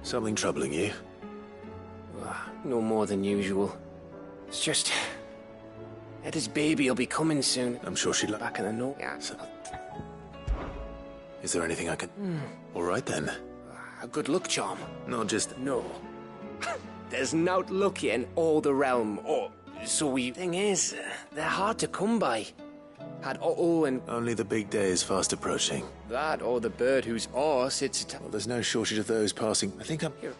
Something troubling you? No more than usual. It's just... Eda's baby will be coming soon. I'm sure she'd Back in the north. Yeah. Is there anything I can... All right, then. A good luck charm. Not just... No. There's nought lucky in all the realm, or so we... Thing is, they're hard to come by. Had and... Only the big day is fast approaching. That, or the bird whose oar sits at... Well, there's no shortage of those passing. I think I'm... Here.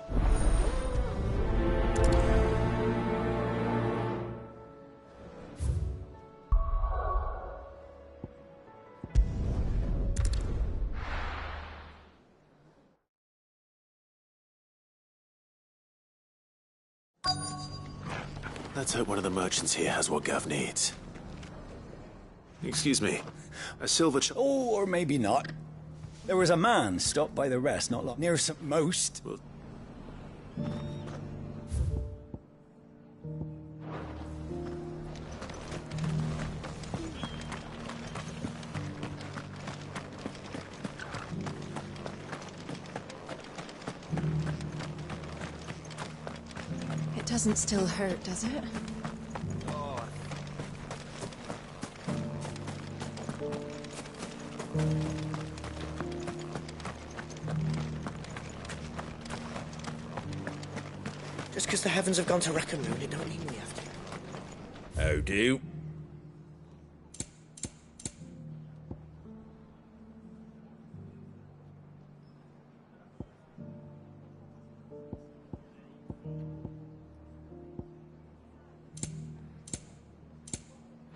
Let's hope one of the merchants here has what Gav needs. Excuse me. A silver Oh, or maybe not. There was a man stopped by the rest, not long near most. Well... It doesn't still hurt, does it? Just because the heavens have gone to wreck and ruin it don't mean we have to. How do?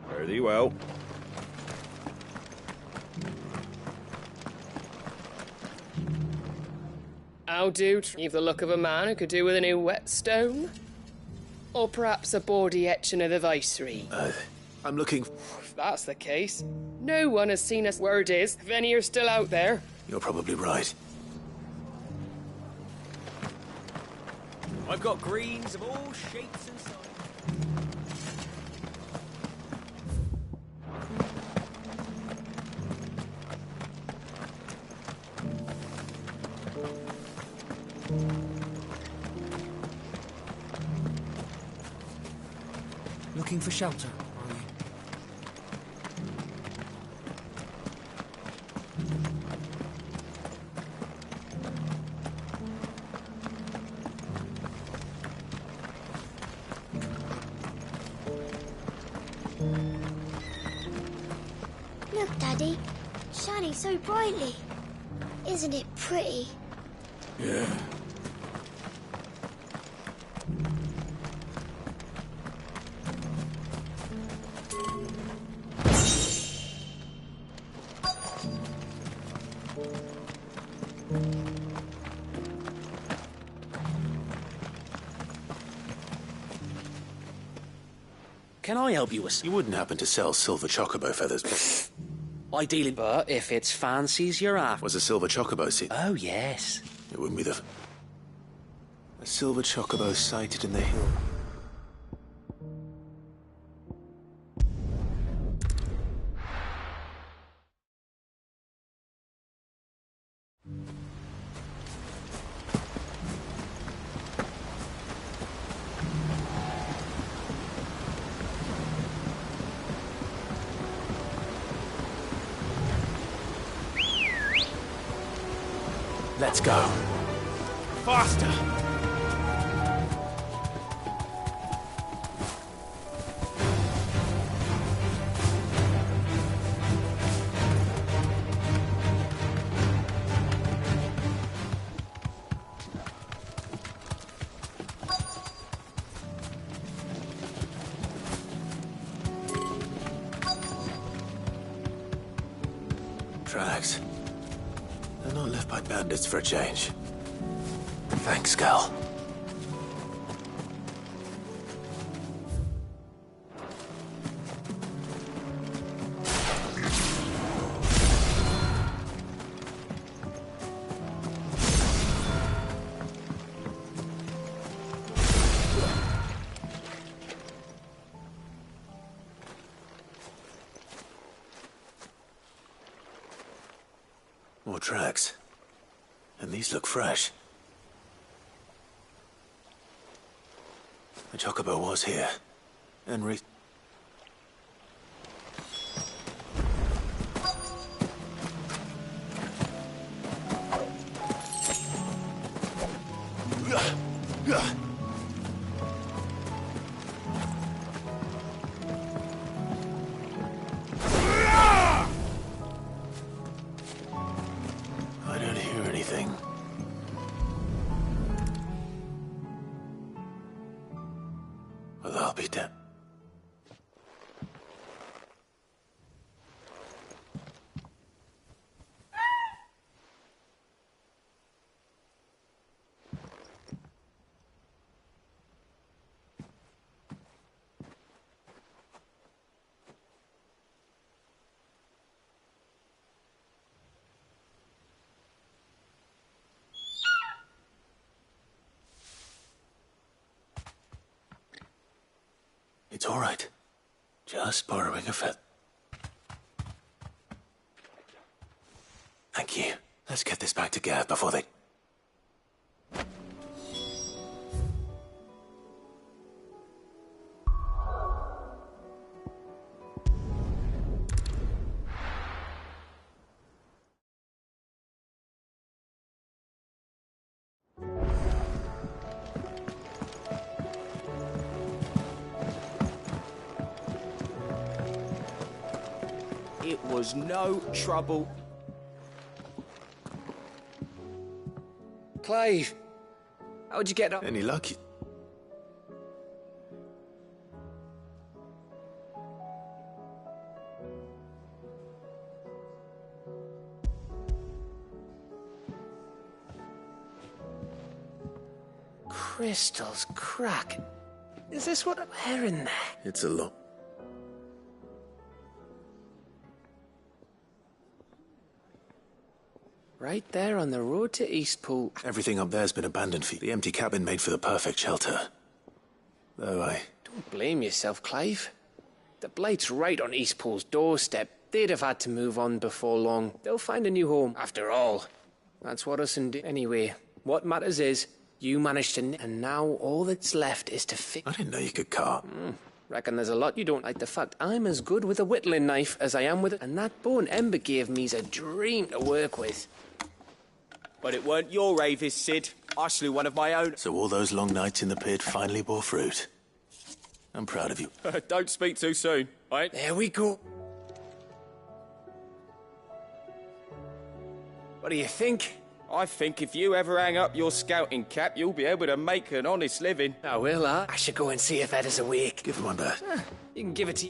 Very well. How do? You've the look of a man who could do with a new whetstone. Or perhaps a bawdy etching of the Viceroy. I'm looking... If that's the case, no one has seen us word is, if any are still out there. You're probably right. I've got greens of all shapes and sizes. Looking for shelter, are you? Look, Daddy. Shining so brightly. Isn't it pretty? Yeah. Can I help you with... You wouldn't happen to sell silver chocobo feathers? Ideally, but if it's fancies you're after... Was a silver chocobo seen? Oh, yes. It wouldn't be the... A silver chocobo sighted in the hill. Let's go. Faster! Tracks. They're not left by bandits for a change. Thanks, Gal. More tracks. And these look fresh. The chocobo was here. And I don't hear anything. Well, I'll be dead. It's all right. Just borrowing a feather. Thank you. Let's get this back to Gav before they... It was no trouble. Clive, how'd you get up? Any luck? Crystals crack. Is this what I'm hearing there? It's a lot. Right there on the road to Eastpool. Everything up there's been abandoned for the empty cabin made for the perfect shelter. Though Don't blame yourself, Clive. The Blight's right on Eastpool's doorstep. They'd have had to move on before long. They'll find a new home, after all. That's what us and do. Anyway, what matters is, you managed to and now all that's left is to fix... I didn't know you could carve. Reckon there's a lot you don't like. The fact I'm as good with a whittling knife as I am with it, and that bone Ember gave me's a dream to work with. But it weren't your ravis, Sid. I slew one of my own. So all those long nights in the pit finally bore fruit. I'm proud of you. Don't speak too soon, right? There we go. What do you think? I think if you ever hang up your scouting cap, you'll be able to make an honest living. I will, I should go and see if Ed is awake. Give him one back. You can give it to...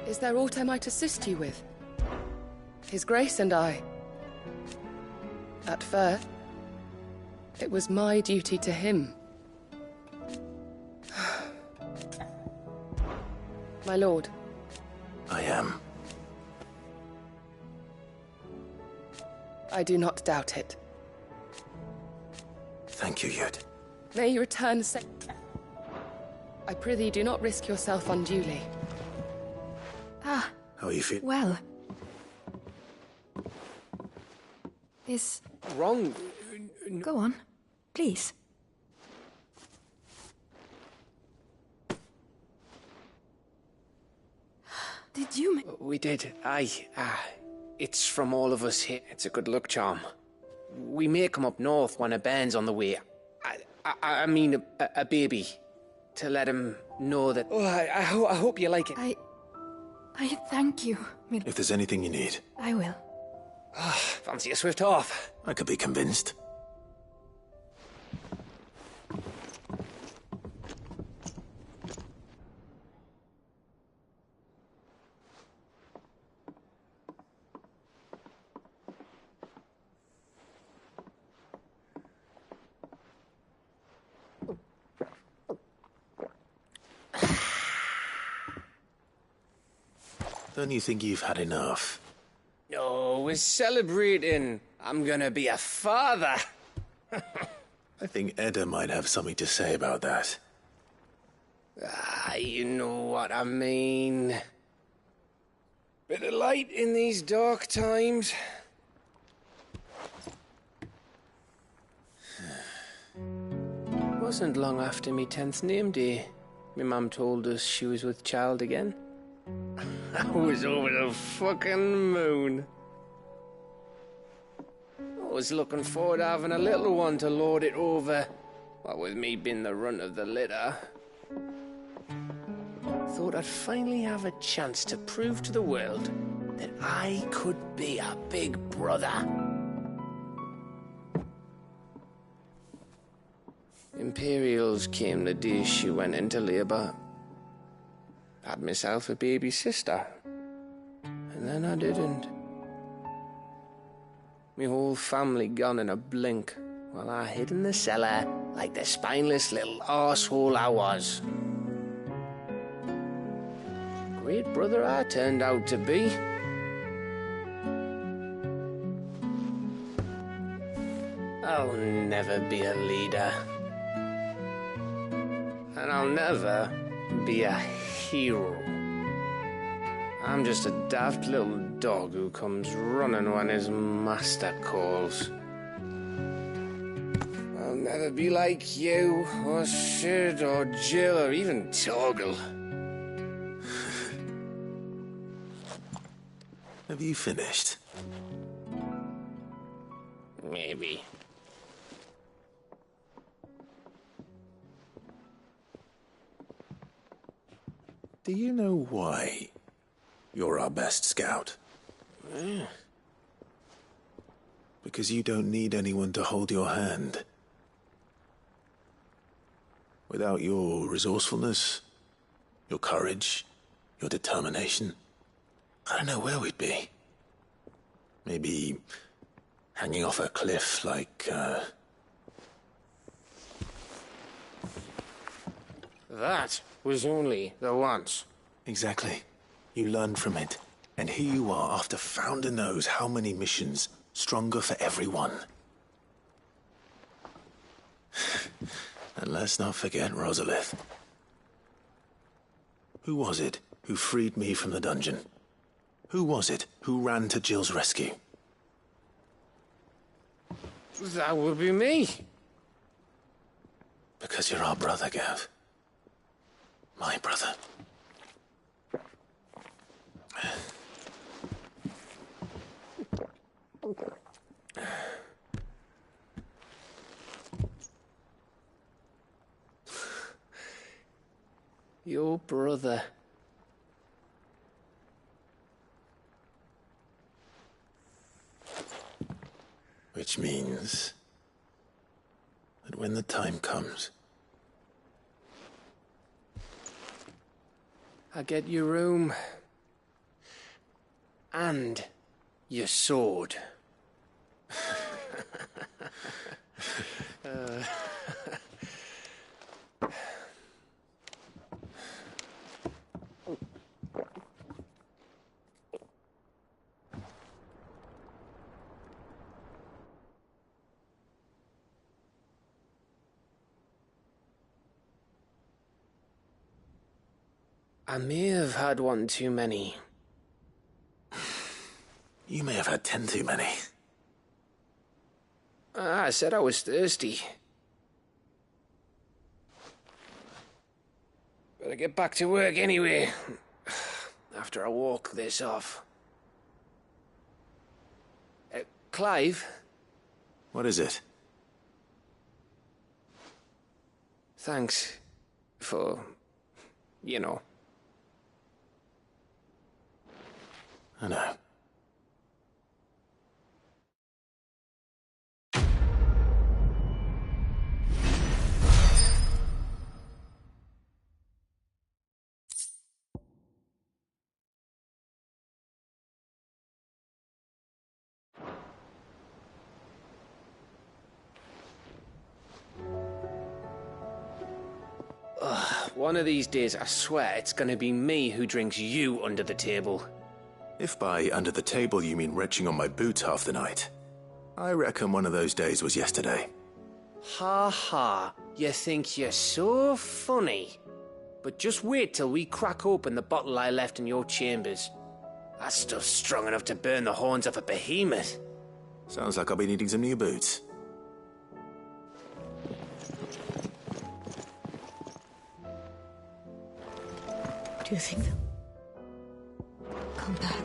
Is there aught I might assist you with? His Grace and I. At first, it was my duty to him. My lord. I am. I do not doubt it. Thank you, Yud. May you return safe. I prithee do not risk yourself unduly. Ah, How are you feeling? well. Is... Wrong. Go on, please. Did you We did. Aye. It's from all of us here. It's a good luck charm. We may come up north when a bairn's on the way. I mean a baby. To let him know that... Oh, I hope you like it. I thank you, If there's anything you need, I will. Fancy a swift off. I could be convinced. Don't you think you've had enough? No, we're celebrating. I'm gonna be a father. I think Edda might have something to say about that. Ah, you know what I mean. Bit of light in these dark times. Wasn't long after me 10th name day. My mum told us she was with child again. I was over the fucking moon. I was looking forward to having a little one to lord it over. What with me being the runt of the litter. Thought I'd finally have a chance to prove to the world that I could be a big brother. Imperials came the day she went into labour. Had myself a baby sister. And then I didn't. My whole family gone in a blink, while I hid in the cellar like the spineless little arsehole I was. Great brother I turned out to be. I'll never be a leader. And I'll never be a hero. I'm just a daft little dog who comes running when his master calls. I'll never be like you, or Sid, or Jill, or even Torgal. Have you finished? Maybe. Do you know why you're our best scout? Yeah. Because you don't need anyone to hold your hand. Without your resourcefulness, your courage, your determination, I don't know where we'd be. Maybe hanging off a cliff like, That was only the once. Exactly. You learned from it. And here you are after Founder knows how many missions, stronger for everyone. And let's not forget Rosalith. Who was it who freed me from the dungeon? Who was it who ran to Jill's rescue? That would be me. Because you're our brother, Gav. My brother. Your brother. Which means that when the time comes, I get your room. And your sword. I may have had one too many. you may have had 10 too many. I said I was thirsty. Better get back to work anyway. After I walk this off. Clive? What is it? Thanks for, you know. I know. One of these days, I swear, it's gonna be me who drinks you under the table. If by under the table you mean retching on my boots half the night, I reckon one of those days was yesterday. Ha ha, you think you're so funny. But just wait till we crack open the bottle I left in your chambers. That stuff's strong enough to burn the horns off a behemoth. Sounds like I'll be needing some new boots. Do you think they'll come back?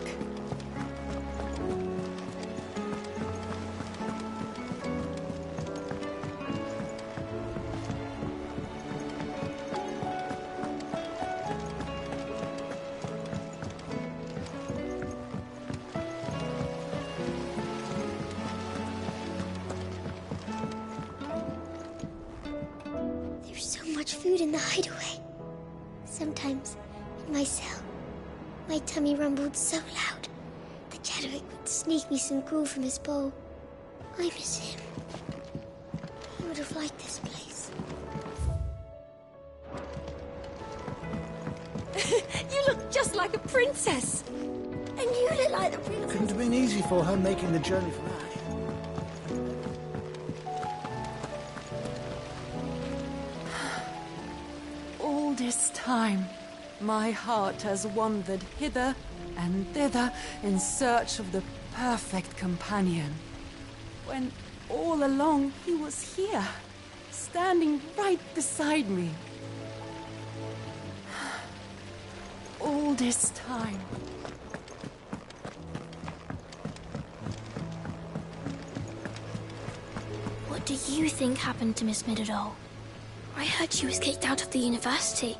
There's so much food in the hideaway. Sometimes, in my cell, my tummy rumbled so loud, the Chadwick would sneak me some gruel from his bowl. I miss him. He would have liked this place. You look just like a princess. And you look like the princess. Couldn't have been easy for her making the journey from Ash. All this time, my heart has wandered hither and thither in search of the perfect companion. When all along he was here, standing right beside me. All this time. What do you think happened to Miss Middledall? I heard she was kicked out of the university.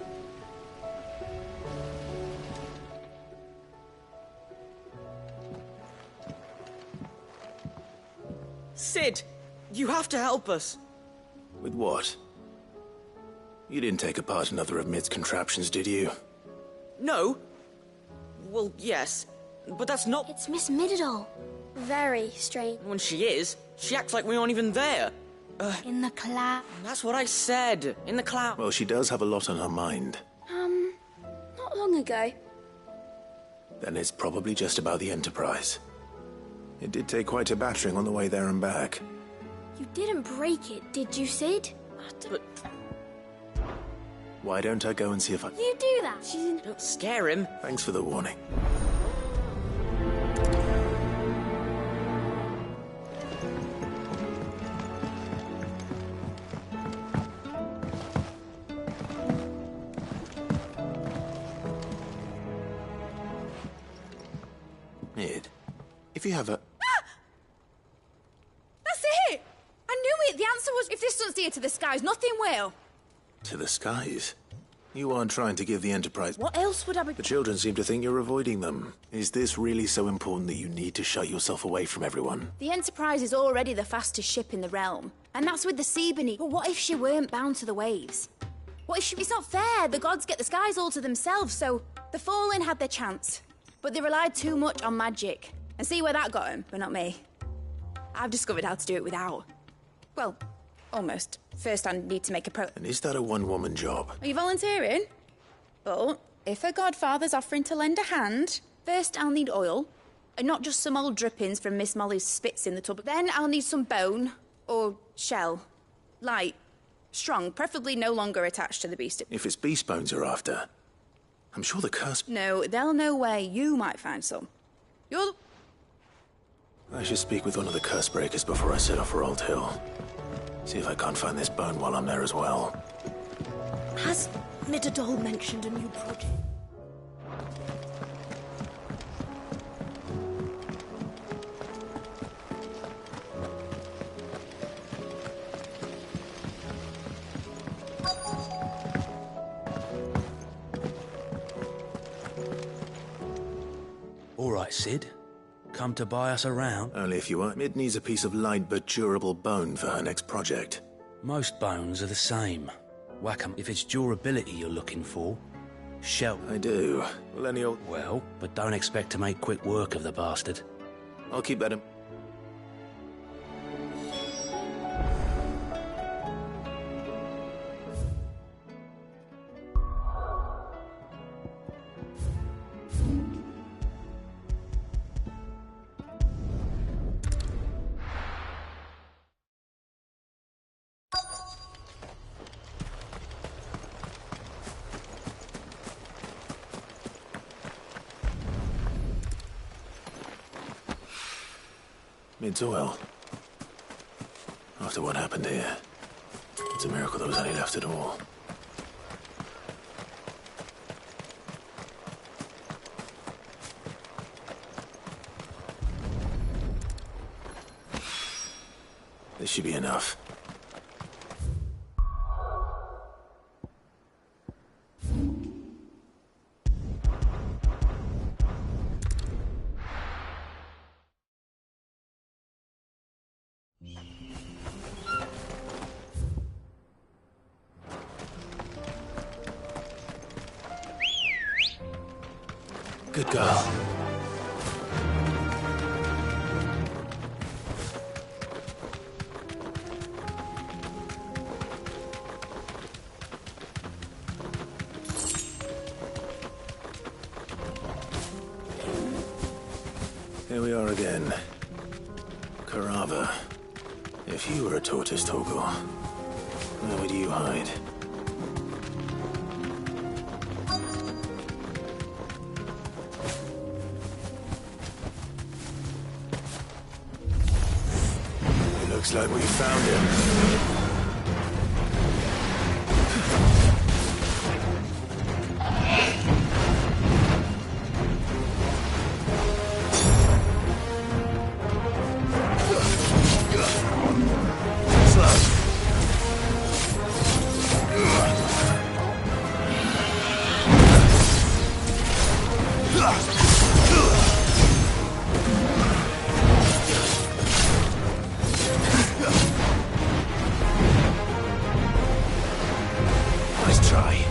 Sid, you have to help us. With what? You didn't take apart another of Mid's contraptions, did you? No. Well, yes, but that's not... It's Miss Middledall. Very strange. When she is, she acts like we aren't even there. In the cloud. That's what I said. In the cloud. Well, she does have a lot on her mind. Not long ago. Then it's probably just about the Enterprise. It did take quite a battering on the way there and back. You didn't break it, did you, Sid? But Why don't I go and see if I... You do that. She's in... don't scare him. Thanks for the warning. Mid, if you have a... That's it! I knew it! The answer was, if this doesn't steer to the skies, nothing will. To the skies? You aren't trying to give the Enterprise... What else would I be... The children seem to think you're avoiding them. Is this really so important that you need to shut yourself away from everyone? The Enterprise is already the fastest ship in the realm, and that's with the sea beneath. But what if she weren't bound to the waves? What if she... It's not fair! The gods get the skies all to themselves, so the Fallen had their chance. But they relied too much on magic. And see where that got them, but not me. I've discovered how to do it without. Well, almost. First, I need to make a And is that a one-woman job? Are you volunteering? But if a godfather's offering to lend a hand, first I'll need oil, and not just some old drippings from Miss Molly's spits in the tub. Then I'll need some bone, or shell. Light, strong, preferably no longer attached to the beast. If it's beast bones you're after, I'm sure the curse... No, they'll know where you might find some. You're... I should speak with one of the curse breakers before I set off for Old Hill. See if I can't find this bone while I'm there as well. Has Middledall mentioned a new project? All right, Sid. Come to buy us around? Only if you want. Mid needs a piece of light but durable bone for her next project. Most bones are the same. Whack 'em if it's durability you're looking for. Shell. I do. Well, any old... Well, but don't expect to make quick work of the bastard. I'll keep that in... Mid's well. After what happened here, it's a miracle there was any left at all. This should be enough. Good girl. Here we are again. Carava. If you were a tortoise, Togo, where would you hide? Looks like we found him. Nice try.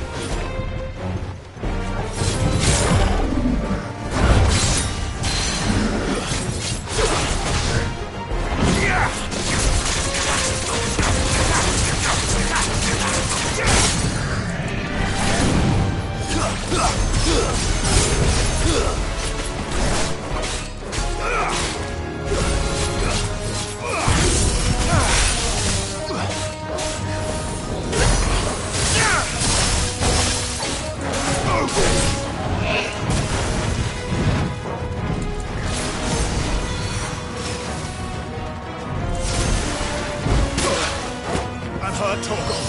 I've heard Torgal.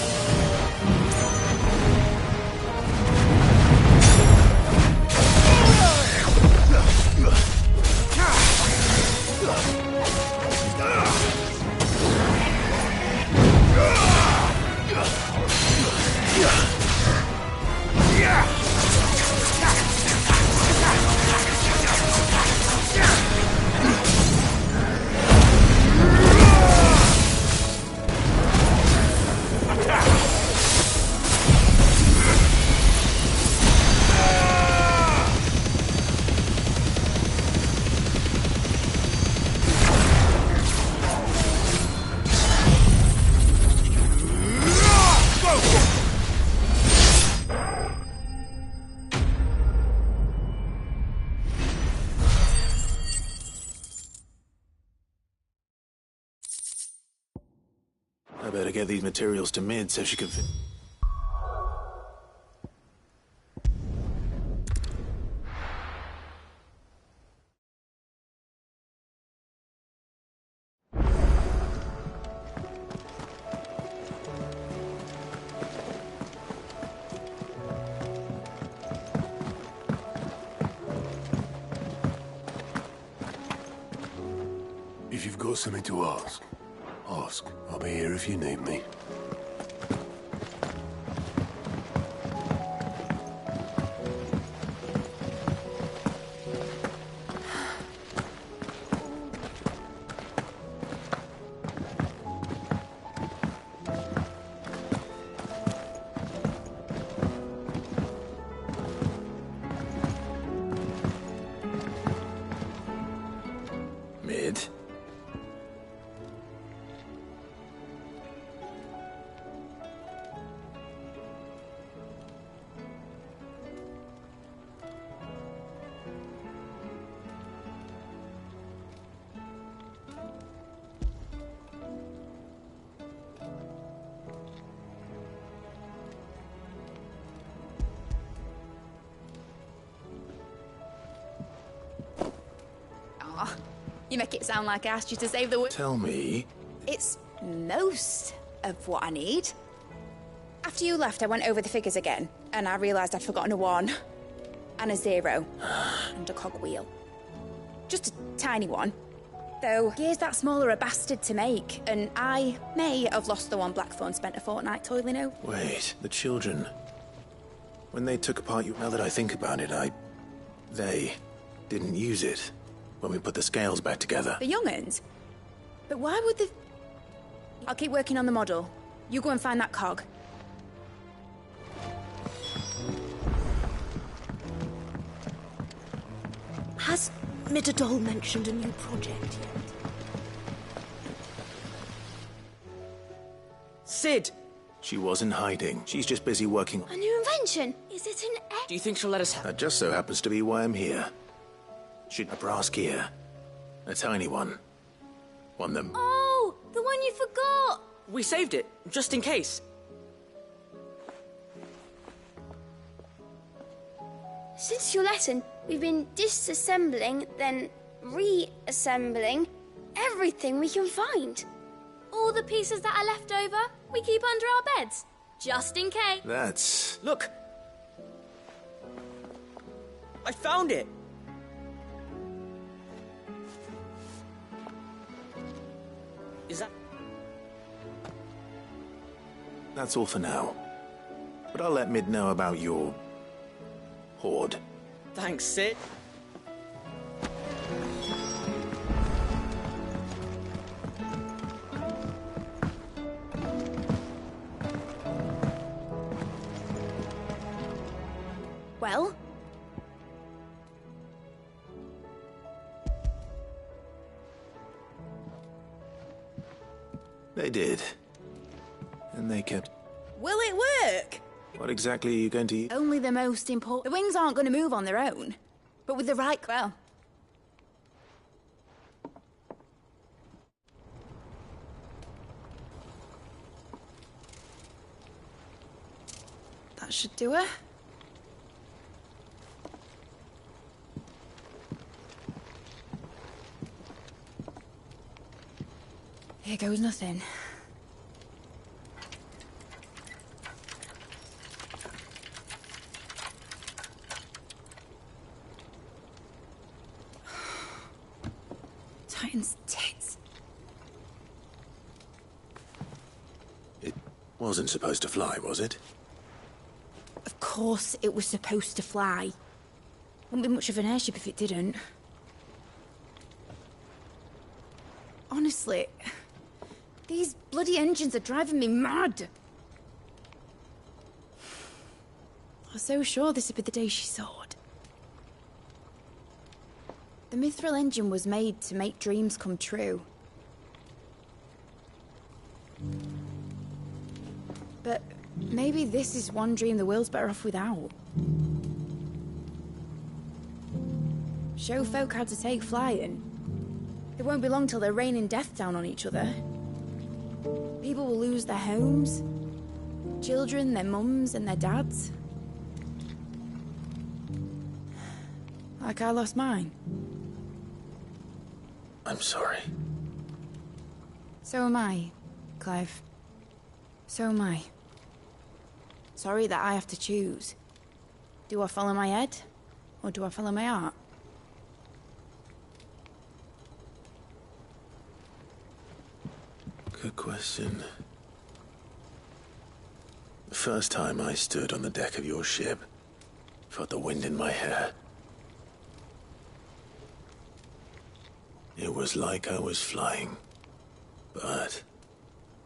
I better get these materials to Mid so she can fit. If you've got something to ask, ask. I'll be here if you need me. Mid? You make it sound like I asked you to save the world. Tell me. It's most of what I need. After you left, I went over the figures again, and I realised I'd forgotten a 1, and a 0, and a cogwheel. Just a tiny one. Though, gears that small are a bastard to make, and I may have lost the one Blackthorn spent a fortnight toiling over. Wait, the children. When they took apart you... Now that I think about it, They didn't use it when we put the scales back together. The young'uns? But why would the... I'll keep working on the model. You go and find that cog. Has Midadol mentioned a new project yet? Sid! She wasn't hiding. She's just busy working... A new invention? Is it an egg? Do you think she'll let us have... That just so happens to be why I'm here. She'd a brass gear. A tiny one. One that... Oh! The one you forgot! We saved it, just in case. Since your lesson, we've been disassembling, then reassembling everything we can find. All the pieces that are left over, we keep under our beds, just in case. That's... Look! I found it! Is that... That's all for now. But I'll let Mid know about your... hoard. Thanks, Sid. Well? They did. And they kept... Will it work? What exactly are you going to... Only the most important. The wings aren't going to move on their own. But with the right... Well... That should do her. Here goes nothing. Titan's tits. It wasn't supposed to fly, was it? Of course it was supposed to fly. Wouldn't be much of an airship if it didn't. Honestly, these bloody engines are driving me mad. I was so sure this would be the day she soared. The Mithril engine was made to make dreams come true. But maybe this is one dream the world's better off without. Show folk how to take flying. It won't be long till they're raining death down on each other. People will lose their homes. Children, their mums and their dads. Like I lost mine. I'm sorry. So am I, Clive. So am I. Sorry that I have to choose. Do I follow my head, or do I follow my heart? Good question. The first time I stood on the deck of your ship, felt the wind in my hair. It was like I was flying. But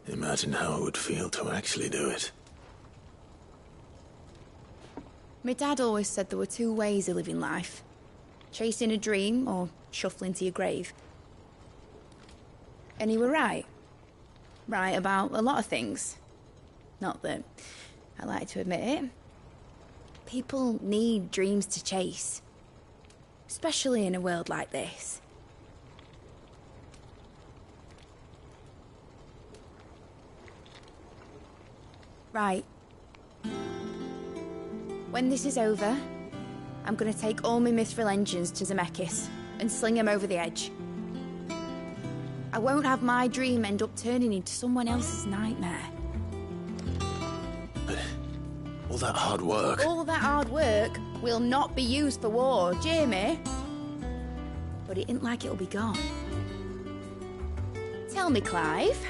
imagine how it would feel to actually do it. My dad always said there were two ways of living life. Chasing a dream or shuffling to your grave. And he were right. Right about a lot of things. Not that I like to admit it. People need dreams to chase. Especially in a world like this. Right. When this is over, I'm gonna take all my Mithril engines to Zemeckis and sling them over the edge. I won't have my dream end up turning into someone else's nightmare. But all that hard work... All that hard work will not be used for war, Jamie. But it ain't like it'll be gone. Tell me, Clive,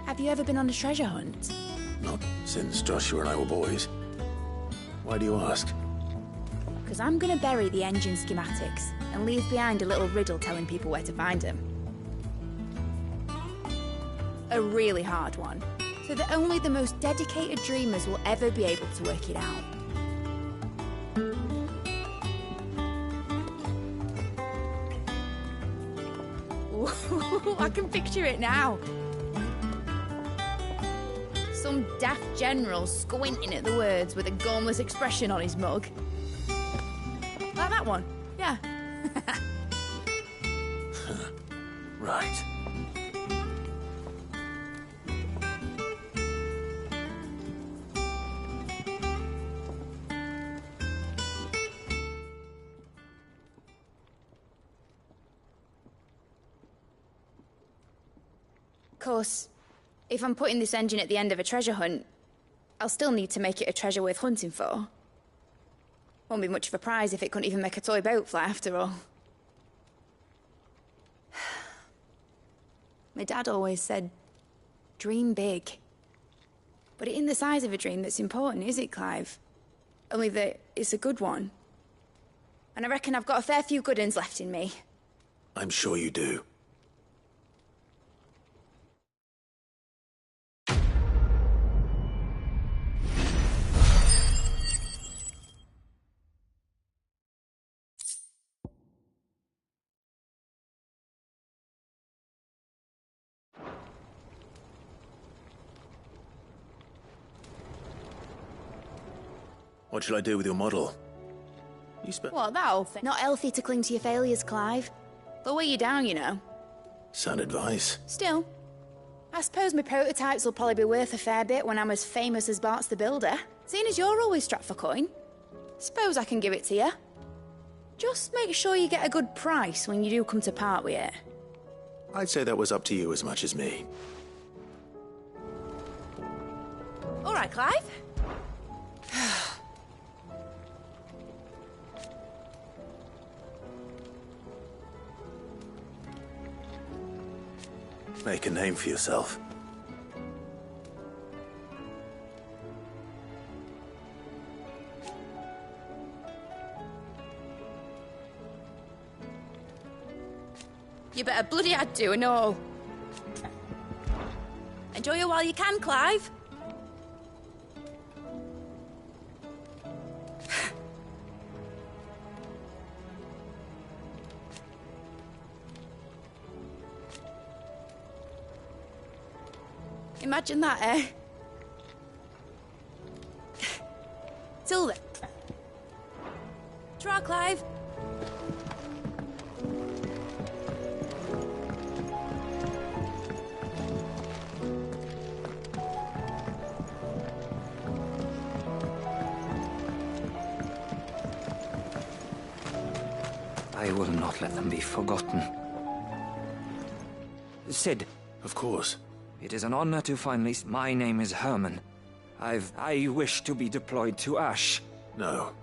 have you ever been on a treasure hunt? Not since Joshua and I were boys. Why do you ask? Because I'm going to bury the engine schematics and leave behind a little riddle telling people where to find them. A really hard one, so that only the most dedicated dreamers will ever be able to work it out. Ooh, I can picture it now. Some daft general squinting at the words with a gormless expression on his mug. Like that one, yeah. Right. Of course, if I'm putting this engine at the end of a treasure hunt, I'll still need to make it a treasure worth hunting for. Won't be much of a prize if it couldn't even make a toy boat fly after all. My dad always said, dream big. But it ain't the size of a dream that's important, is it, Clive? Only that it's a good one. And I reckon I've got a fair few good uns left in me. I'm sure you do. What shall I do with your model? You spent... What, that old thing? Not healthy to cling to your failures, Clive. They'll weigh you down, you know. Sound advice. Still, I suppose my prototypes will probably be worth a fair bit when I'm as famous as Bart's the Builder. Seeing as you're always strapped for coin, suppose I can give it to you. Just make sure you get a good price when you do come to part with it. I'd say that was up to you as much as me. All right, Clive. Make a name for yourself. You better bloody had to, and all. Enjoy it while you can, Clive. Imagine that, eh? Till then. Try, Clive. I will not let them be forgotten. Sid. Of course. It is an honor to finally... My name is Herman. I wish to be deployed to Ash. No.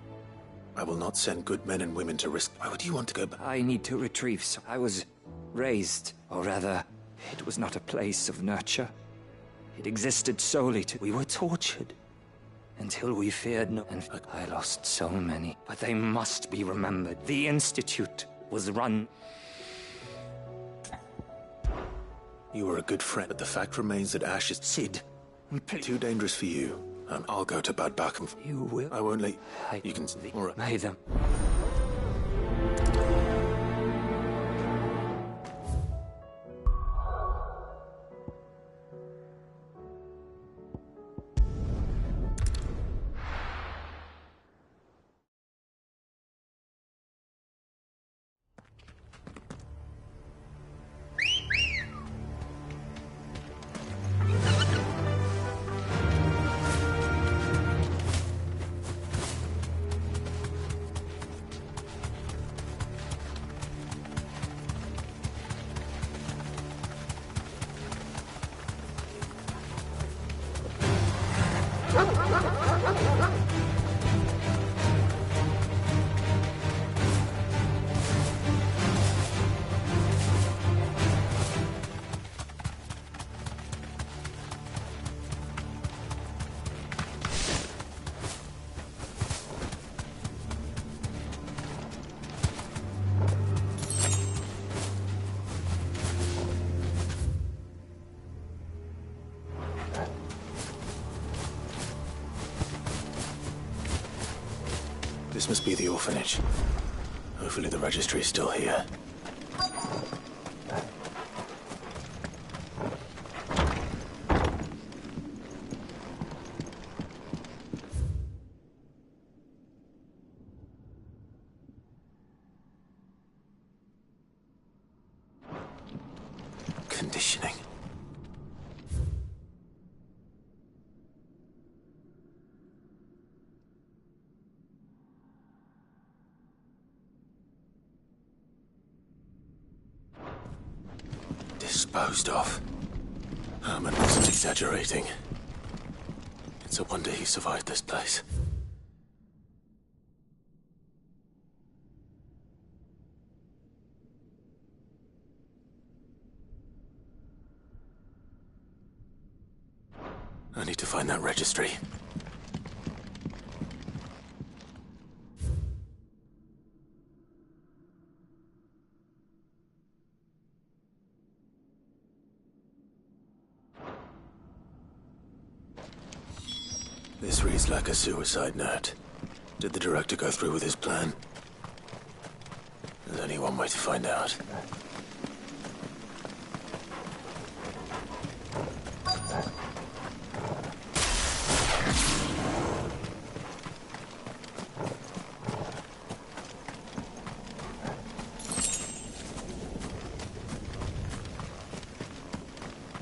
I will not send good men and women to risk... Why would you want to go back? I need to retrieve some... I was raised, or rather, it was not a place of nurture. It existed solely to... We were tortured. Until we feared no... And I lost so many. But they must be remembered. The Institute was run... You were a good friend, but the fact remains that Ash is... Sid, please. Too dangerous for you. I'll go to Bad Backham. You will? I won't let... You can... All right. May them... This must be the orphanage. Hopefully the registry is still here. Conditioning. Disposed of. Herman wasn't exaggerating. It's a wonder he survived this place. I need to find that registry. This reads like a suicide note. Did the director go through with his plan? There's only one way to find out.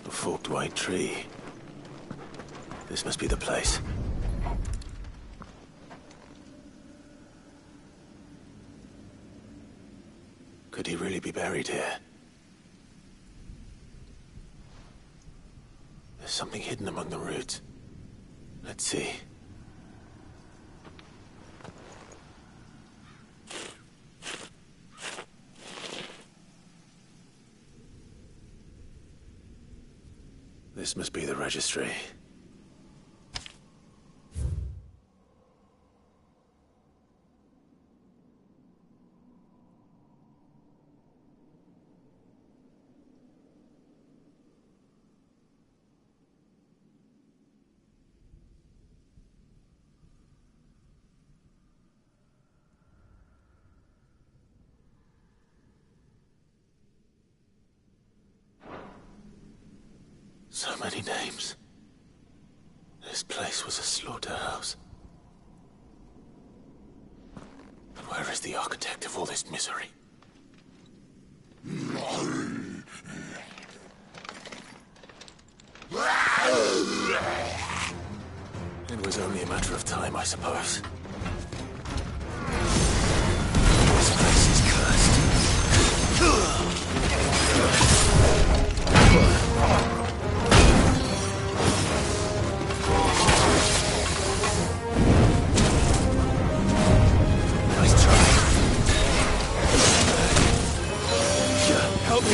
A forked white tree. This must be the place. Could he really be buried here? There's something hidden among the roots. Let's see. This must be the registry. So many names. This place was a slaughterhouse. But where is the architect of all this misery? It was only a matter of time, I suppose. This place is cursed. Help me,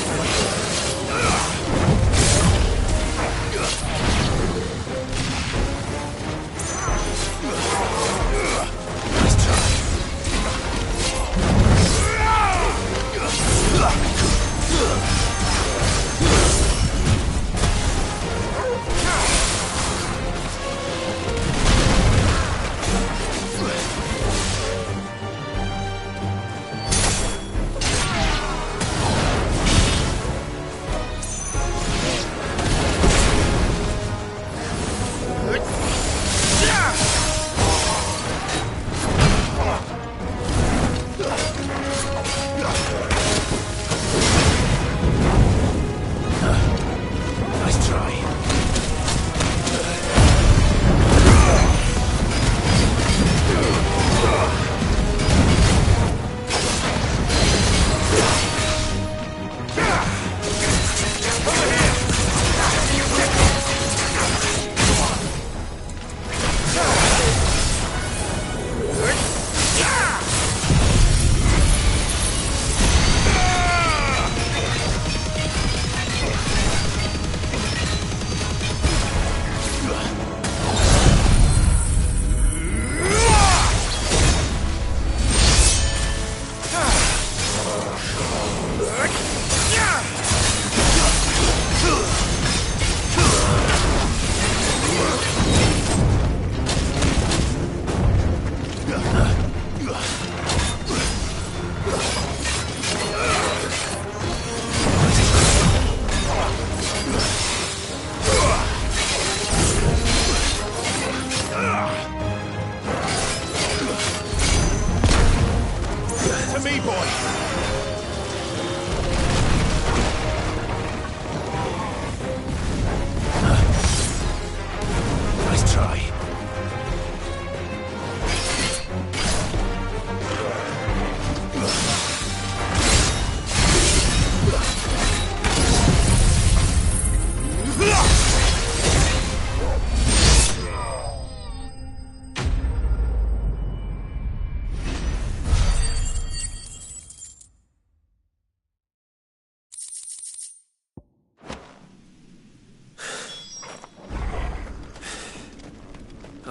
nice try.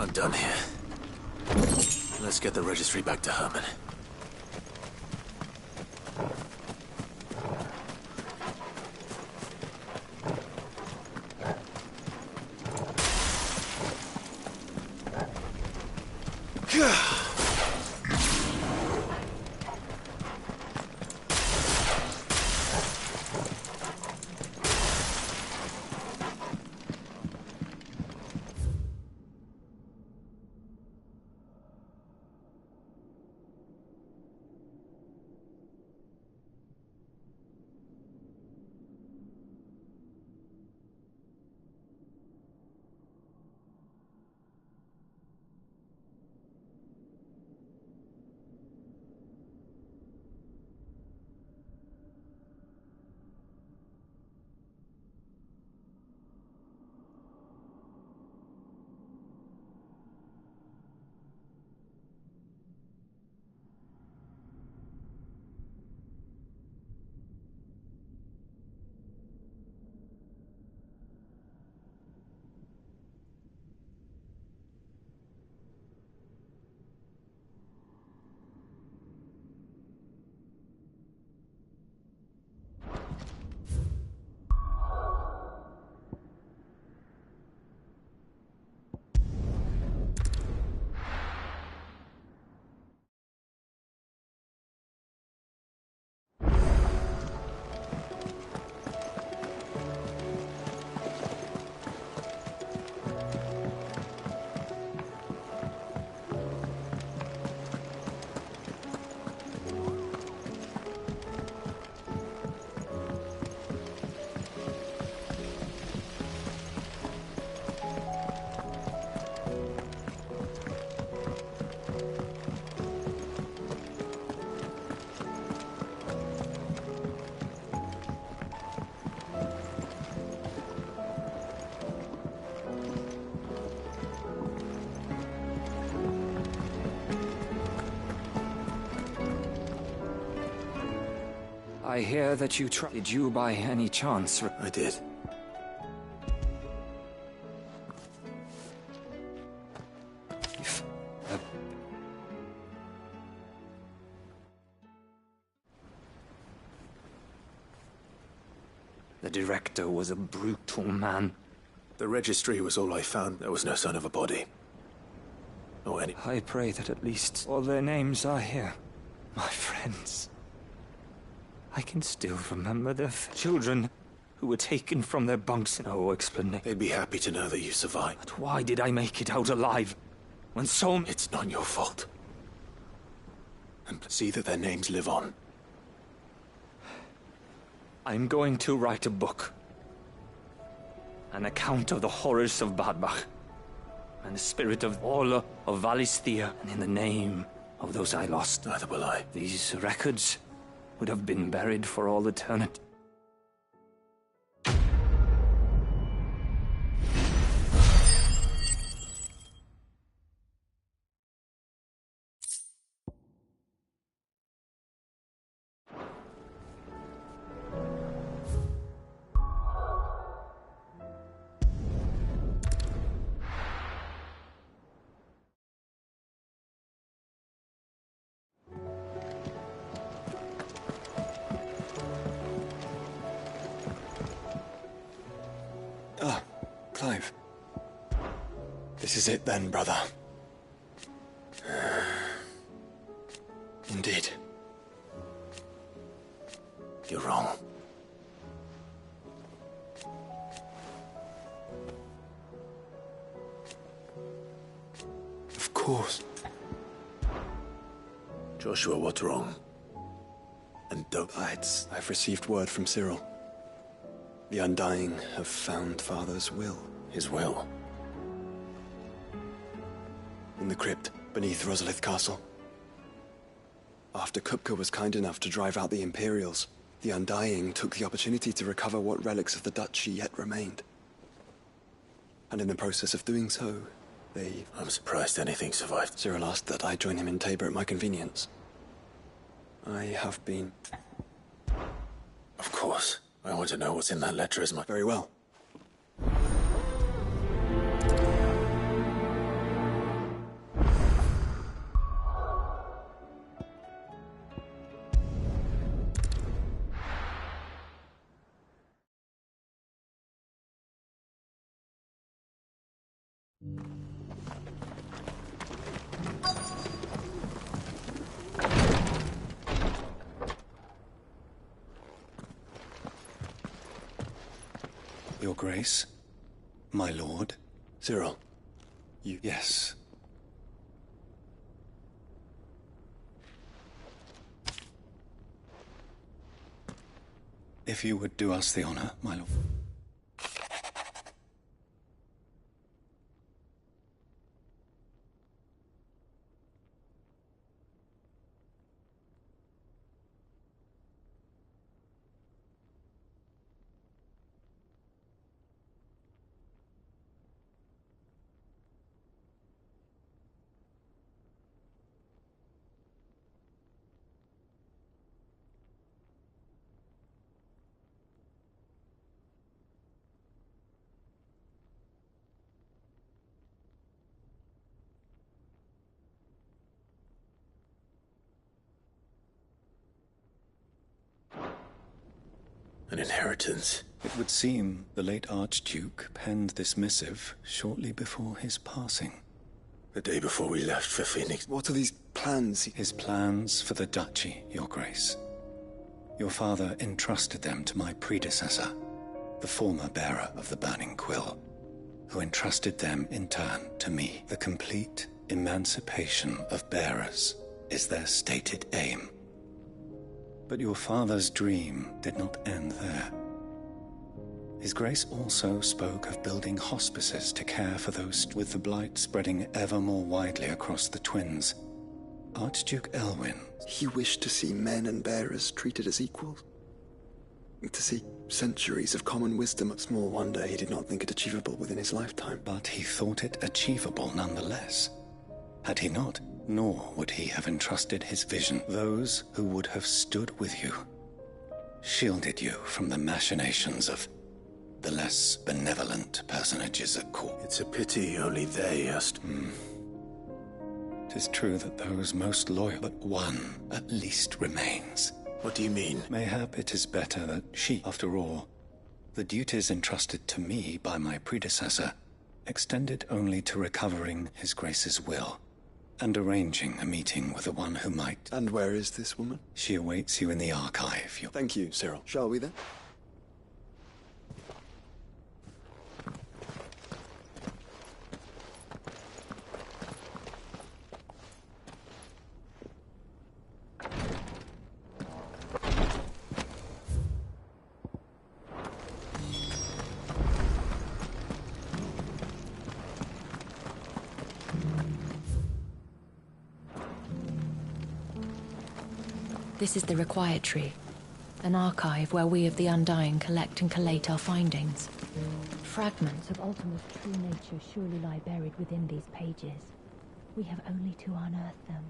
I'm done here. Let's get the registry back to Herman. I hear that you tried. Did you by any chance? I did. The director was a brutal man. The registry was all I found. There was no sign of a body. Or any... I pray that at least all their names are here. My friends. I can still remember their children who were taken from their bunks in no explanation. They'd be happy to know that you survived. But why did I make it out alive? When so... It's not your fault. And see that their names live on. I'm going to write a book. An account of the horrors of Badbach. And the spirit of all of Valisthea. And in the name of those I lost. Neither will I. These records would have been buried for all eternity. Clive. This is it then, brother. Indeed. You're wrong. Of course. Joshua, what's wrong? And don't... I've received word from Cyril. The Undying have found Father's will. His will? In the crypt beneath Rosalith Castle. After Kupka was kind enough to drive out the Imperials, the Undying took the opportunity to recover what relics of the Duchy yet remained. And in the process of doing so, they... I'm surprised anything survived. Cyril asked that I join him in Tabor at my convenience. I have been... Of course. I want to know what's in that letter as much... Very well. Your Grace, my lord. Cyril, you... Yes. If you would do us the honor, my lord. An inheritance. It would seem the late Archduke penned this missive shortly before his passing. The day before we left for Phoenix. What are these plans? His plans for the duchy, Your Grace. Your father entrusted them to my predecessor, the former bearer of the Burning Quill, who entrusted them in turn to me. The complete emancipation of bearers is their stated aim. But your father's dream did not end there. His Grace also spoke of building hospices to care for those with the blight spreading ever more widely across the twins. Archduke Elwyn... He wished to see men and bearers treated as equals. To see centuries of common wisdom. Small wonder he did not think it achievable within his lifetime. But he thought it achievable nonetheless. Had he not, nor would he have entrusted his vision. Those who would have stood with you, shielded you from the machinations of the less benevolent personages at court. It's a pity only they asked. It is true that those most loyal, but one at least remains. What do you mean? Mayhap it is better that she, after all, the duties entrusted to me by my predecessor, extended only to recovering His Grace's will, and arranging a meeting with the one who might... And where is this woman? She awaits you in the archive. Thank you, Cyril. Shall we then? This is the Required Tree, an archive where we of the Undying collect and collate our findings. Fragments of Ultima's true nature surely lie buried within these pages. We have only to unearth them.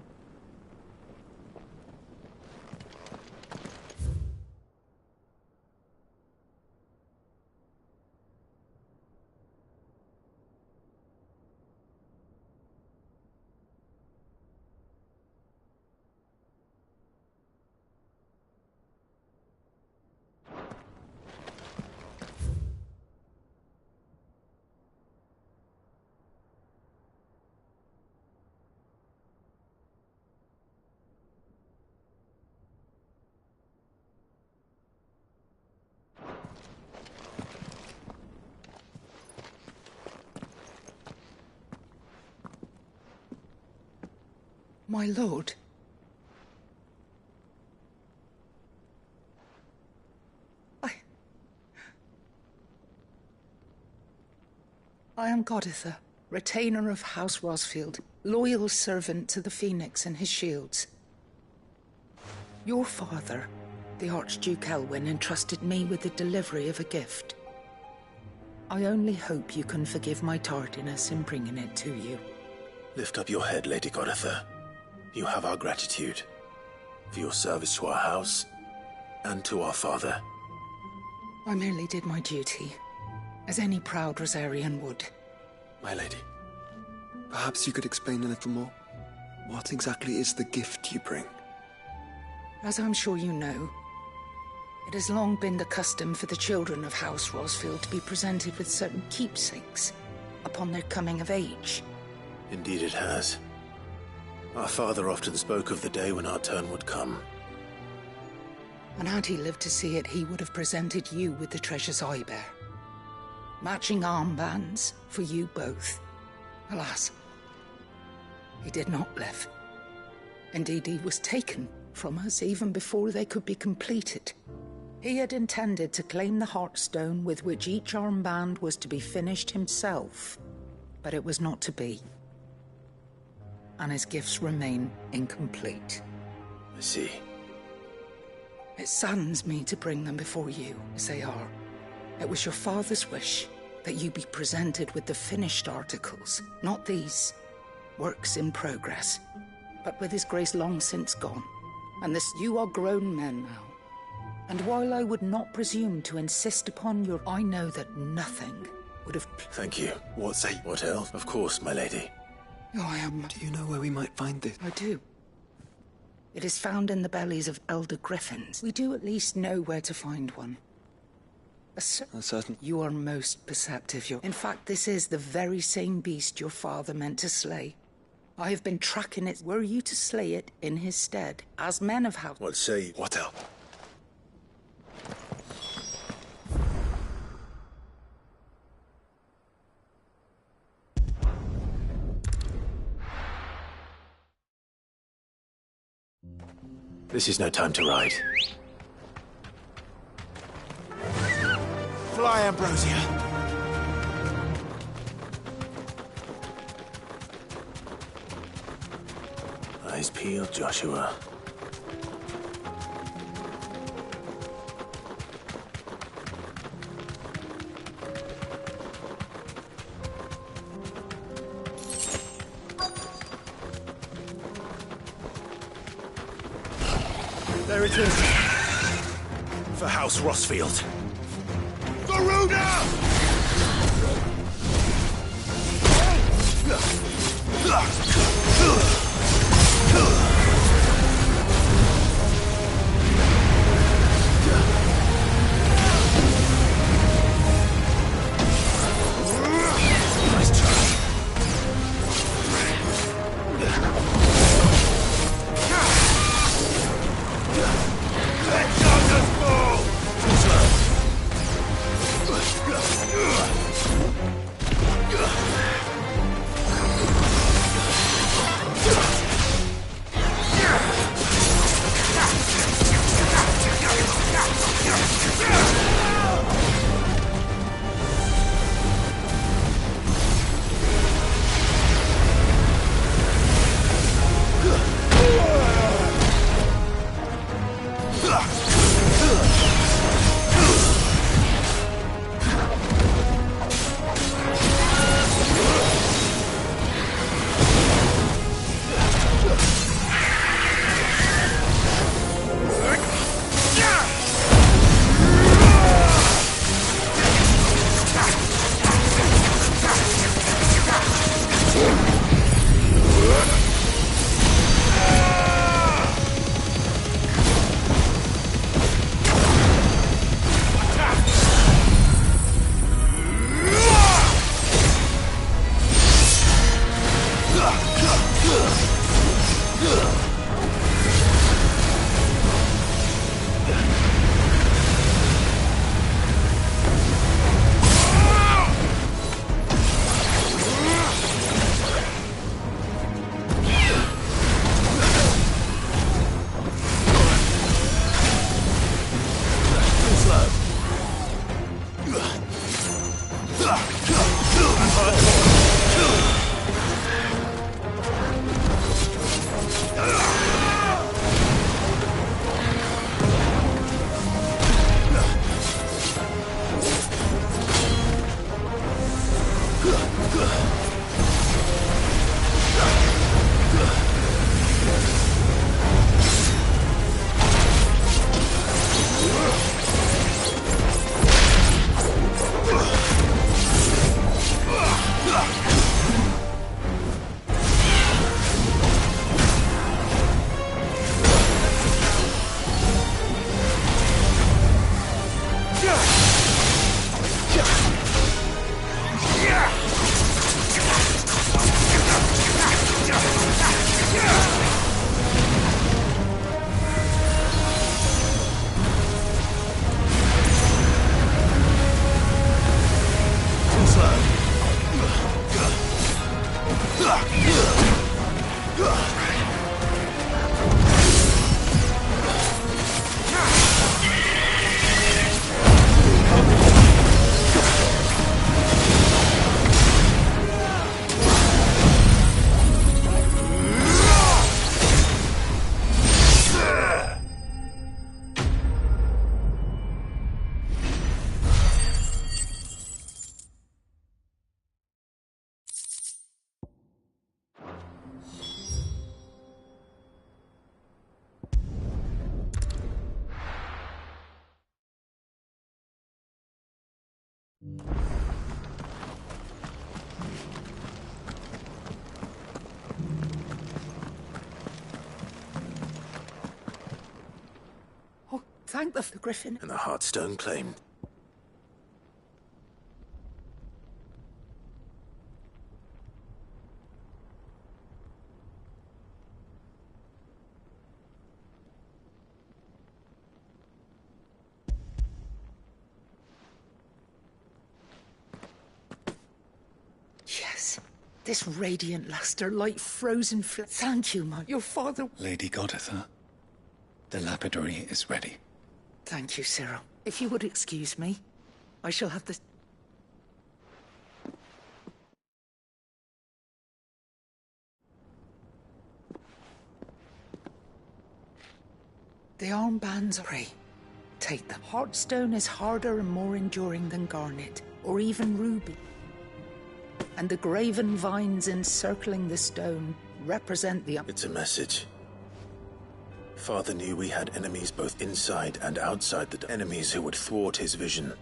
My lord. I am Goditha, retainer of House Rosfield, loyal servant to the Phoenix and his shields. Your father, the Archduke Elwyn, entrusted me with the delivery of a gift. I only hope you can forgive my tardiness in bringing it to you. Lift up your head, Lady Goditha. You have our gratitude for your service to our house and to our father. I merely did my duty, as any proud Rosarian would. My lady, perhaps you could explain a little more? What exactly is the gift you bring? As I'm sure you know, it has long been the custom for the children of House Rosfield to be presented with certain keepsakes, upon their coming of age. Indeed it has. Our father often spoke of the day when our turn would come. And had he lived to see it, he would have presented you with the treasures I bear. Matching armbands for you both. Alas, he did not live. Indeed, he was taken from us even before they could be completed. He had intended to claim the Heartstone with which each armband was to be finished himself, but it was not to be. And his gifts remain incomplete. I see. It saddens me to bring them before you, as they are. It was your father's wish that you be presented with the finished articles, not these, works in progress. But with his grace long since gone, and this you are grown men now. And while I would not presume to insist upon your... I know that nothing would have... Thank you. What else? Of course, my lady. Oh, I am... Do you know where we might find this? I do. It is found in the bellies of elder griffins. We do at least know where to find one. Certain. You are most perceptive. In fact, this is the very same beast your father meant to slay. I have been tracking it. Were you to slay it in his stead, as men of house... What say you? What else? This is no time to ride. Fly, Ambrosia! Eyes peeled, Joshua. There it is. For House Rosfield. Garuda! Nice try. Let Dodgers fall! Too slow. Oh, thank the Griffin. And the Heartstone claimed. Yes, this radiant luster like frozen flesh. Thank you, your father. Lady Goditha, the lapidary is ready. Thank you, Cyril. If you would excuse me, I shall have the... The armbands are free. Take them. Heartstone is harder and more enduring than garnet, or even ruby. And the graven vines encircling the stone represent the... It's a message. Father knew we had enemies both inside and outside the... enemies who would thwart his vision.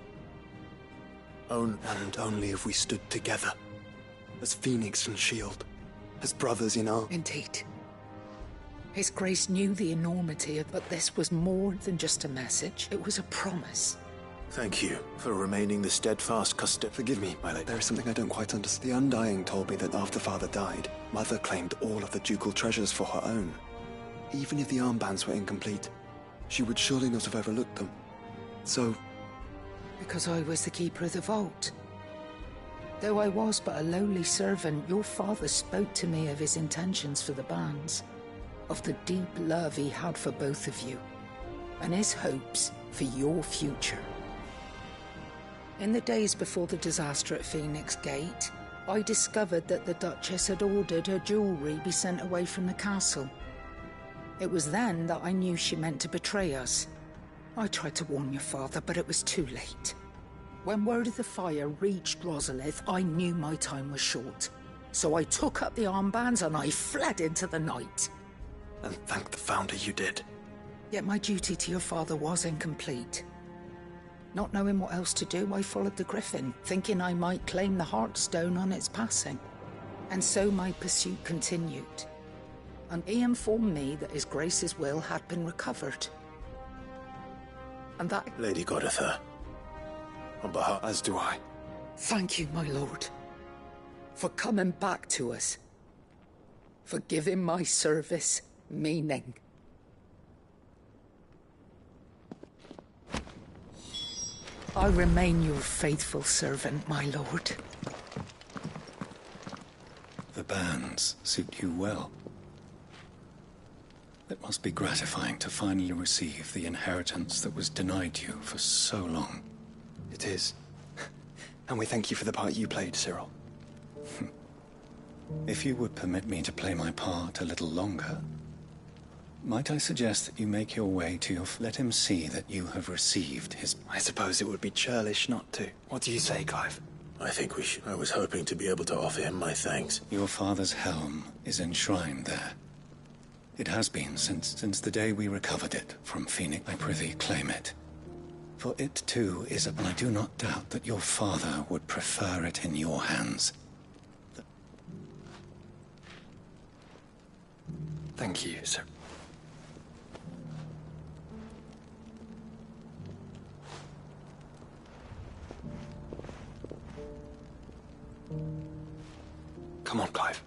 And only if we stood together. As Phoenix and Shield. As brothers in arms. Indeed. His Grace knew the enormity of... But this was more than just a message. It was a promise. Thank you for remaining the steadfast custodian. Forgive me, my lady. There is something I don't quite understand. The Undying told me that after Father died, Mother claimed all of the ducal treasures for her own. Even if the armbands were incomplete, she would surely not have overlooked them. So... Because I was the keeper of the vault. Though I was but a lowly servant, your father spoke to me of his intentions for the bands, of the deep love he had for both of you, and his hopes for your future. In the days before the disaster at Phoenix Gate, I discovered that the Duchess had ordered her jewelry be sent away from the castle. It was then that I knew she meant to betray us. I tried to warn your father, but it was too late. When word of the fire reached Rosalith, I knew my time was short. So I took up the armbands and I fled into the night. And thank the Founder you did. Yet my duty to your father was incomplete. Not knowing what else to do, I followed the Griffin, thinking I might claim the Heartstone on its passing. And so my pursuit continued. And he informed me that His Grace's will had been recovered. And that... Lady Goditha, on behalf... As do I. Thank you, my lord. For coming back to us. For giving my service meaning. I remain your faithful servant, my lord. The bands suit you well. It must be gratifying to finally receive the inheritance that was denied you for so long. It is. And we thank you for the part you played, Cyril. If you would permit me to play my part a little longer, might I suggest that you make your way to your... Let him see that you have received his... I suppose it would be churlish not to. What do you say, Clive? I think we should. I was hoping to be able to offer him my thanks. Your father's helm is enshrined there. It has been since the day we recovered it from Phoenix. I prithee claim it. For it too is a... And I do not doubt that your father would prefer it in your hands. Thank you, sir. Come on, Clive.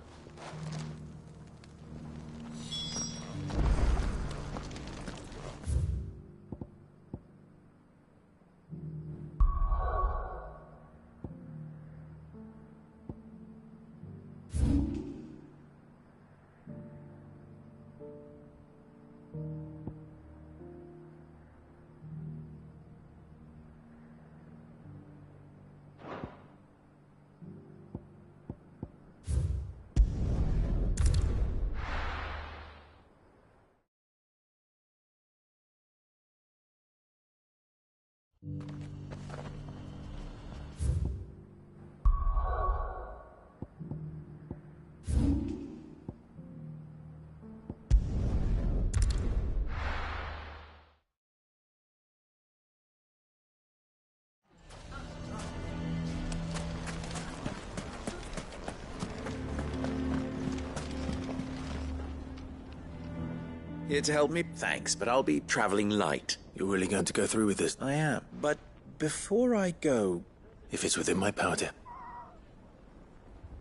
Here to help me? Thanks, but I'll be traveling light. You're really going to go through with this? I am. But before I go... If it's within my power, dear.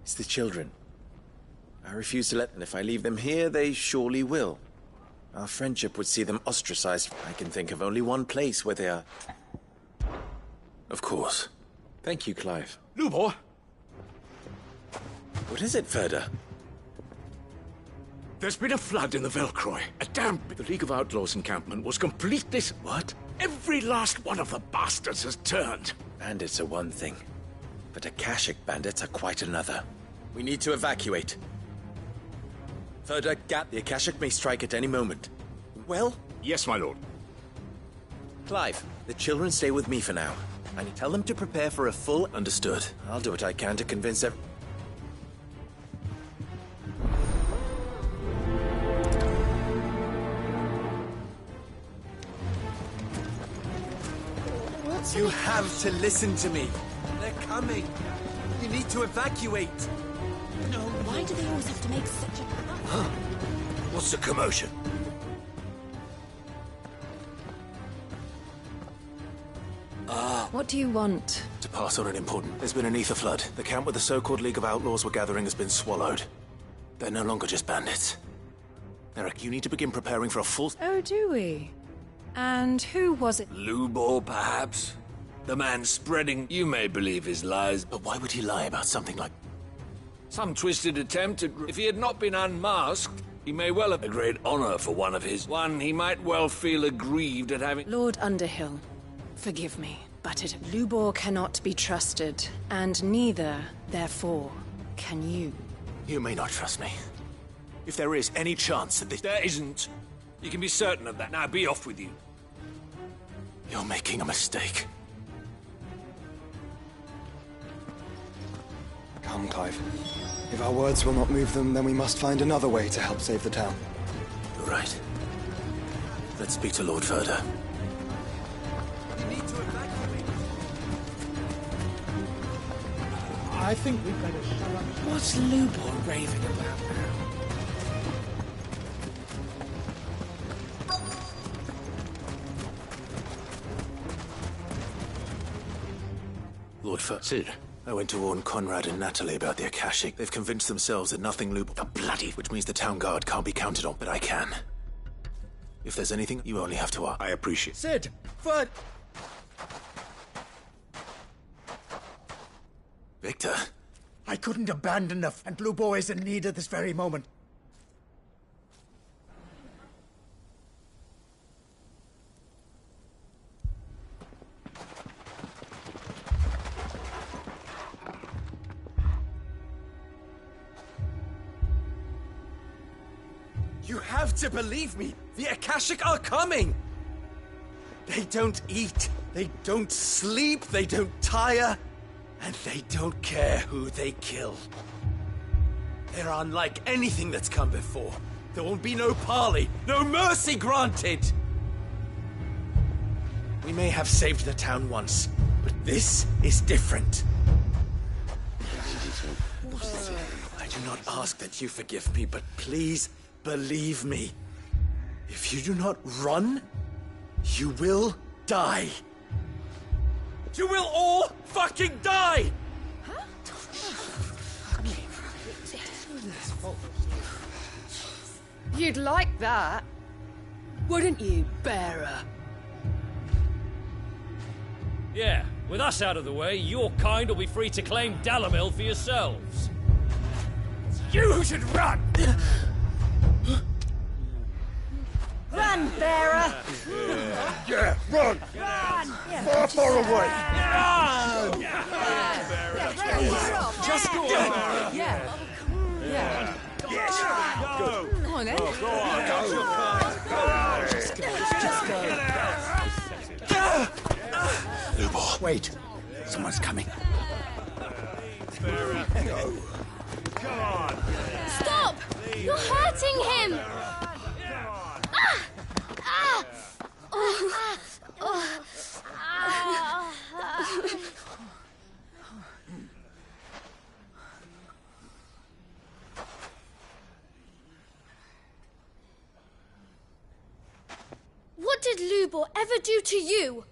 It's the children. I refuse to let them. If I leave them here, they surely will. Our friendship would see them ostracized. I can think of only one place where they are. Of course. Thank you, Clive. Lubor! What is it, Ferda? There's been a flood in the Velcroy. A dam. The League of Outlaws encampment was completely... What? Every last one of the bastards has turned. Bandits are one thing, but Akashic bandits are quite another. We need to evacuate. Ferda, Gat, the Akashic may strike at any moment. Well? Yes, my lord. Clive, the children stay with me for now. I need to tell them to prepare for a full... Understood. I'll do what I can to convince everyone. You have to listen to me. They're coming. You need to evacuate. No, why do they always have to make such a... Huh? What's the commotion? What do you want? To pass on an important... There's been an ether flood. The camp where the so-called League of Outlaws were gathering has been swallowed. They're no longer just bandits. Eric, you need to begin preparing for a full... Oh, do we? And who was it? Lubor, perhaps? The man spreading, you may believe his lies. But why would he lie about something like... Some twisted attempt at... If he had not been unmasked, he may well have a great honor for one of his... One he might well feel aggrieved at having... Lord Underhill, forgive me, but Lubor cannot be trusted, and neither, therefore, can you. You may not trust me. If there is any chance that this... There isn't. You can be certain of that. Now be off with you. You're making a mistake. Come, Clive. If our words will not move them, then we must find another way to help save the town. You're right. Let's speak to Lord Ferda. You need to evacuate. I think we'd better shut up. What's Lubor raving about now? Lord Ferda. Sid. I went to warn Conrad and Natalie about the Akashic. They've convinced themselves that nothing Lubor... The bloody... Which means the town guard can't be counted on, but I can. If there's anything, you only have to ask. I appreciate... Sid! Ferd! Victor. I couldn't abandon the... And Lubor is in need at this very moment. You have to believe me! The Akashic are coming! They don't eat, they don't sleep, they don't tire, and they don't care who they kill. They're unlike anything that's come before. There will be no parley, no mercy granted! We may have saved the town once, but this is different. I do not ask that you forgive me, but please, believe me, if you do not run, you will die. You will all fucking die! You'd like that, wouldn't you, bearer? Yeah, with us out of the way, your kind will be free to claim Dalamil for yourselves. You should run! Run, bearer! Yeah, run! Run! Far, far away! Run! Just go on, Bearer! Yeah. Yeah. Yes! Go! Come on, then. Go on! Go! Just go. Lubor. Wait. Someone's coming. Go! Come on! Stop! You're hurting him! Lubor ever do to you?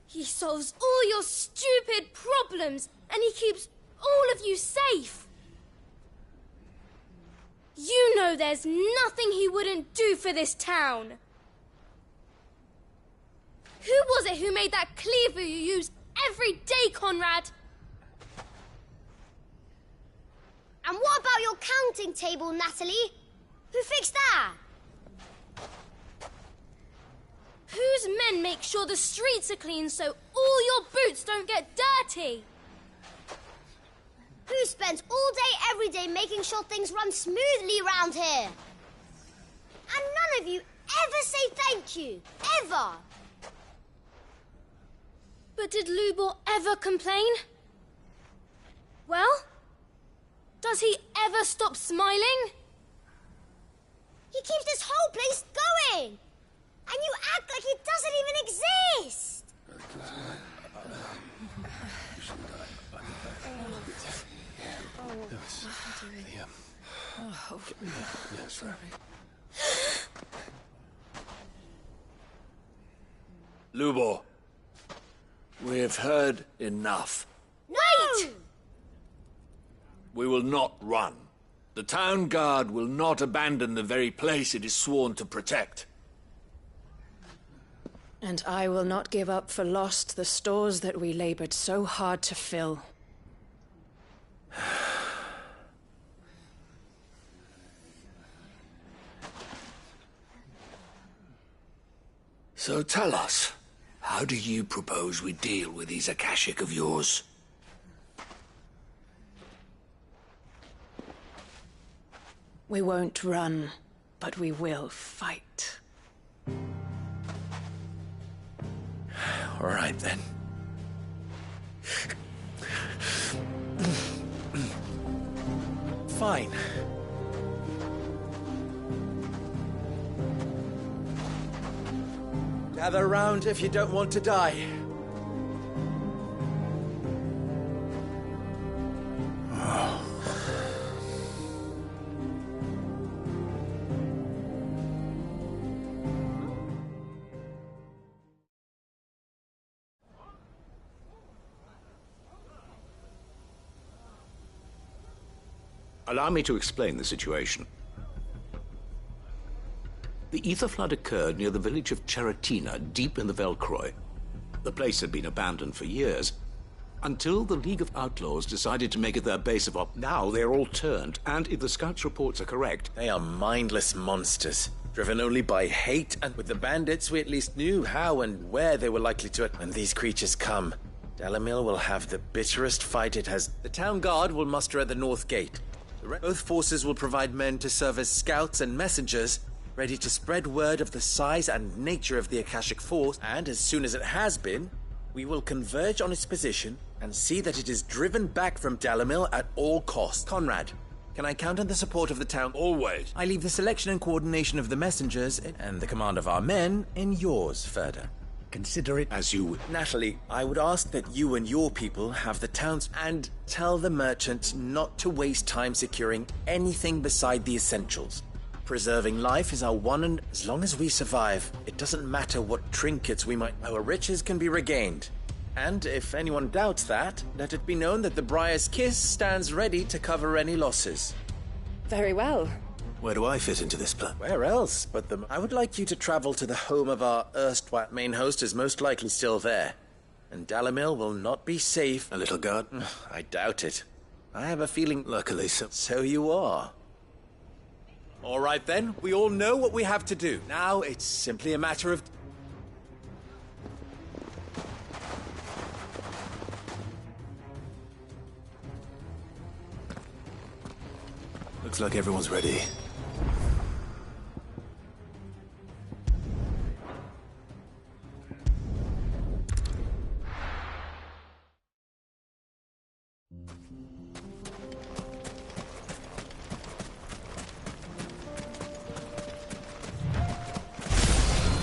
He solves all your stupid problems, and he keeps all of you safe. You know there's nothing he wouldn't do for this town. Who was it who made that cleaver you use every day, Conrad? And what about your counting table, Natalie? Who fixed that? Whose men make sure the streets are clean so all your boots don't get dirty? Who spends all day, every day making sure things run smoothly around here? And none of you ever say thank you. Ever. But did Lubor ever complain? Well, does he ever stop smiling? He keeps this whole place going. And you act like it doesn't even exist. Lubor, we've heard enough. Wait! We will not run. The town guard will not abandon the very place it is sworn to protect. And I will not give up for lost the stores that we labored so hard to fill. So tell us, how do you propose we deal with these Akashic of yours? We won't run, but we will fight. All right, then. Fine. Gather round if you don't want to die. Allow me to explain the situation. The ether flood occurred near the village of Cheratina, deep in the Velcroy. The place had been abandoned for years, until the League of Outlaws decided to make it their base of op. Now they're all turned, and if the scouts' reports are correct... They are mindless monsters, driven only by hate, and with the bandits we at least knew how and where they were likely to... When these creatures come, Dalamil will have the bitterest fight it has... The town guard will muster at the north gate. Both forces will provide men to serve as scouts and messengers, ready to spread word of the size and nature of the Akashic force, and as soon as it has been, we will converge on its position and see that it is driven back from Dalamil at all costs. Conrad, can I count on the support of the town? Always. I leave the selection and coordination of the messengers and the command of our men in yours, Ferda. Consider it as you... Natalie, I would ask that you and your people have the towns and tell the merchant not to waste time securing anything beside the essentials. Preserving life is our one, and as long as we survive, it doesn't matter what trinkets we might... Our riches can be regained. And if anyone doubts that, let it be known that the Briar's Kiss stands ready to cover any losses. Very well. Where do I fit into this plan? Where else but I would like you to travel to the home of our erstwhile main host is most likely still there. And Dalamil will not be safe. A little guard? I doubt it. I have a feeling... Luckily, so you are. All right then, we all know what we have to do. Now it's simply a matter of... Looks like everyone's ready.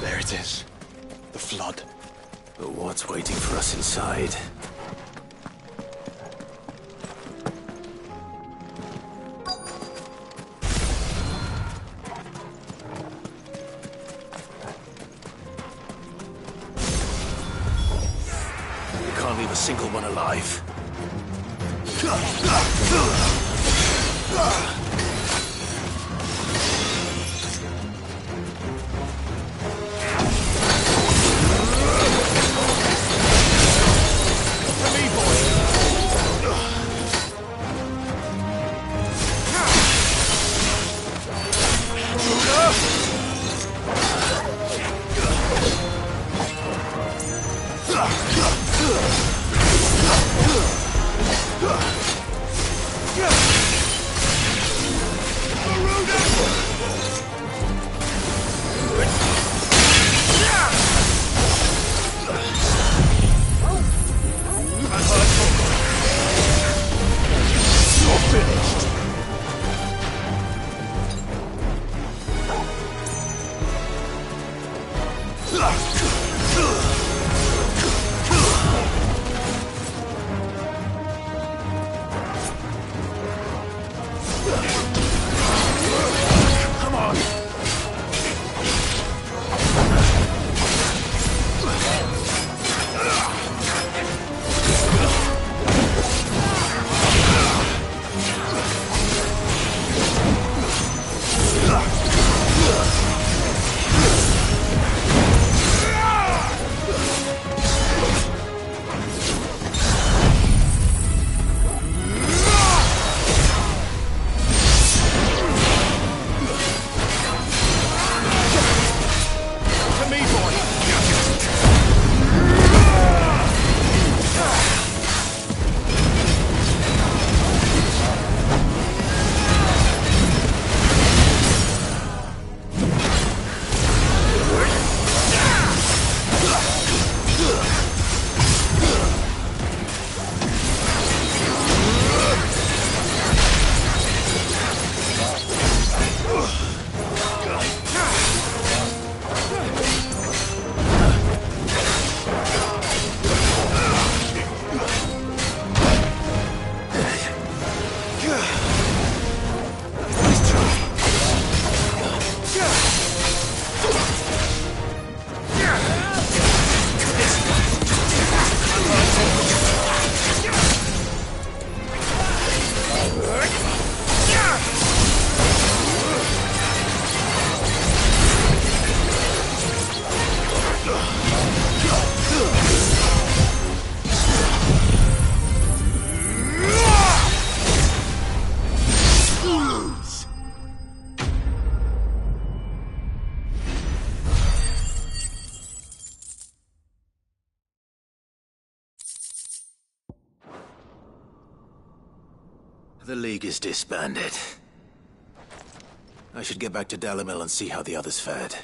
There it is. The flood. But what's waiting for us inside? I'll leave a single one alive. The League is disbanded. I should get back to Dalimil and see how the others fared.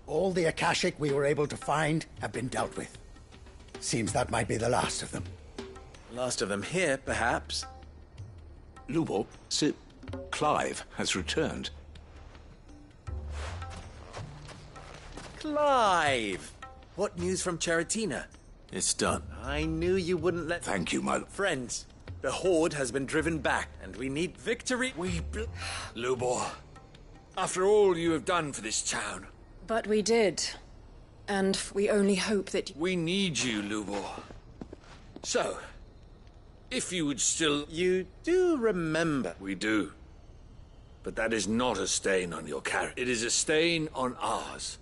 All the Akashic we were able to find have been dealt with. Seems that might be the last of them. Last of them here, perhaps. Lubo, Sir Clive has returned. Clive! What news from Charatina? It's done. I knew you wouldn't let... Thank you, my... Friends, the Horde has been driven back, and we need victory. Lubo, after all you have done for this town... But we did. And we only hope that... We need you, Lubo. So, if you would still... You do remember... We do. But that is not a stain on your character. It is a stain on ours.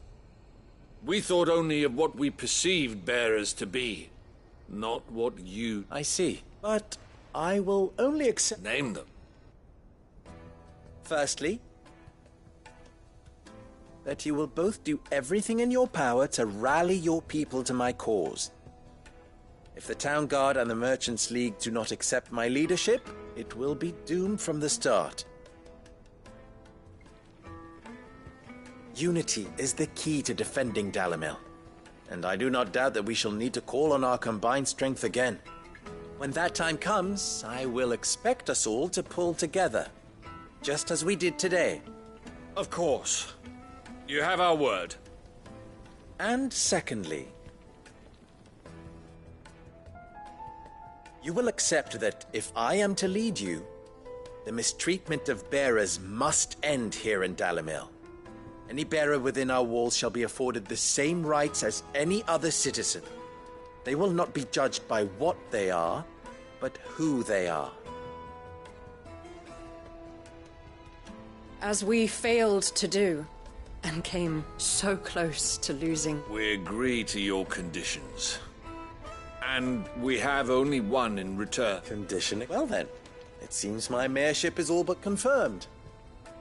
We thought only of what we perceived bearers to be, not what you... I see. But I will only accept... Name them. Firstly, that you will both do everything in your power to rally your people to my cause. If the Town Guard and the Merchants League do not accept my leadership, it will be doomed from the start. Unity is the key to defending Dalimil, and I do not doubt that we shall need to call on our combined strength again. When that time comes, I will expect us all to pull together, just as we did today. Of course. You have our word. And secondly, you will accept that if I am to lead you, the mistreatment of bearers must end here in Dalimil. Any bearer within our walls shall be afforded the same rights as any other citizen. They will not be judged by what they are, but who they are. As we failed to do, and came so close to losing. We agree to your conditions. And we have only one in return. Conditioning? Well then, it seems my mayorship is all but confirmed.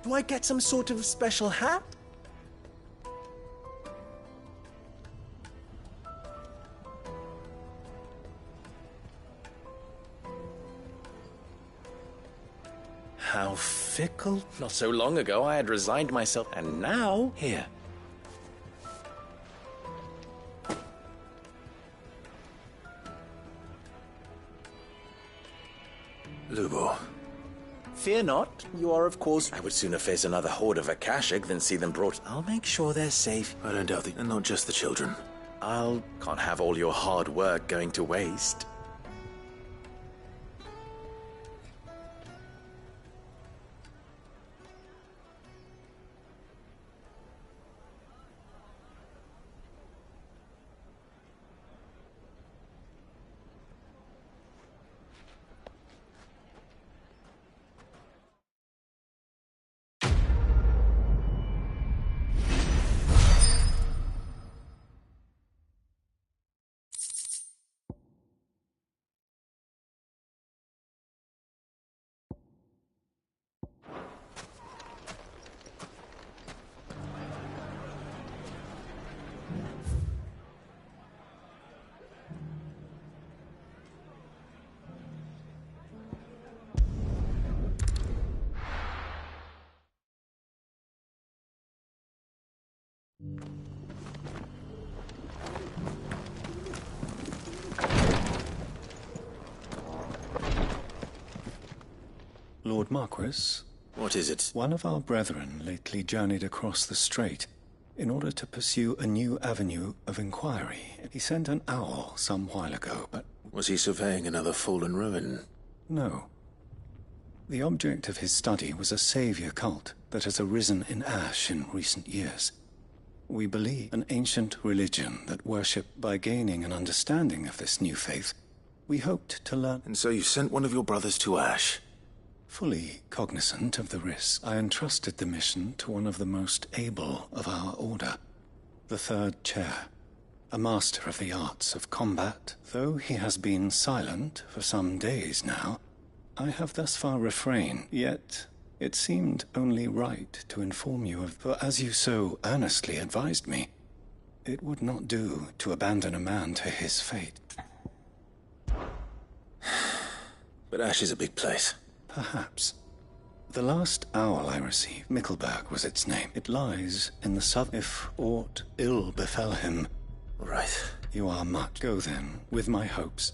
Do I get some sort of special hat? How fickle. Not so long ago I had resigned myself, and now, here. Lubo. Fear not. You are, of course... I would sooner face another horde of Akashic than see them brought... I'll make sure they're safe. I don't doubt that, and not just the children. Can't have all your hard work going to waste. Lord Marquis? What is it? One of our brethren lately journeyed across the strait in order to pursue a new avenue of inquiry. He sent an owl some while ago, but... Was he surveying another fallen ruin? No. The object of his study was a savior cult that has arisen in Ash in recent years. We believe an ancient religion that worshipped by gaining an understanding of this new faith. We hoped to learn... And so you sent one of your brothers to Ash? Fully cognizant of the risks, I entrusted the mission to one of the most able of our order, the Third Chair, a master of the arts of combat. Though he has been silent for some days now, I have thus far refrained, yet it seemed only right to inform you of, for as you so earnestly advised me, it would not do to abandon a man to his fate. But Ash is a big place. Perhaps. The last owl I received, Mickleberg was its name. It lies in the south. If aught ill befell him... Right. You are much. Go then, with my hopes.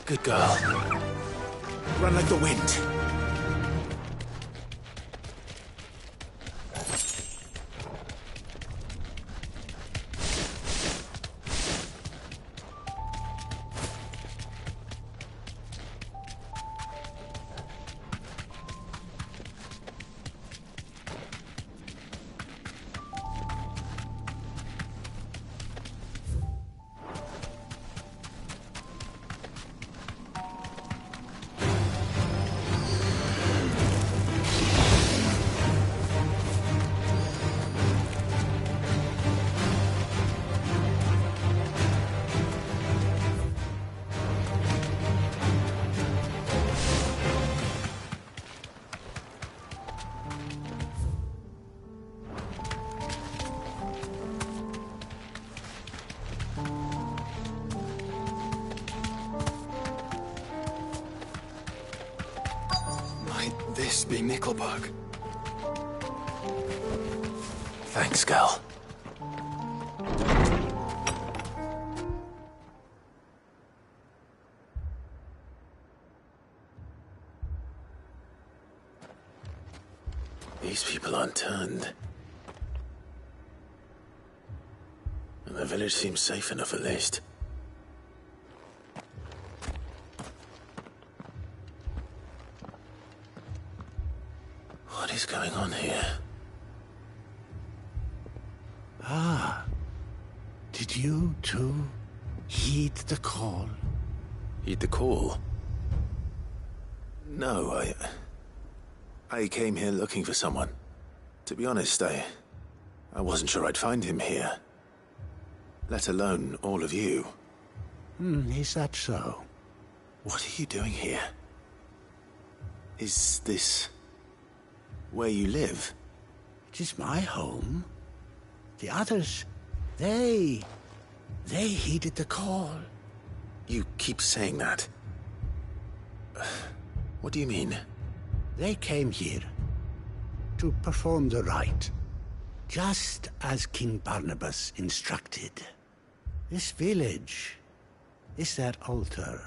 Good girl. Run like the wind. this be Mickleburg? Thanks, Gal. These people aren't turned. And the village seems safe enough at least. What is going on here? Ah. Did you, too, heed the call? Heed the call? No, I came here looking for someone. To be honest, I wasn't sure I'd find him here. Let alone all of you. Is that so? What are you doing here? Is this where you live? It is my home. The others, they heeded the call. You keep saying that. What do you mean? They came here to perform the rite, just as King Barnabas instructed. This village is their altar,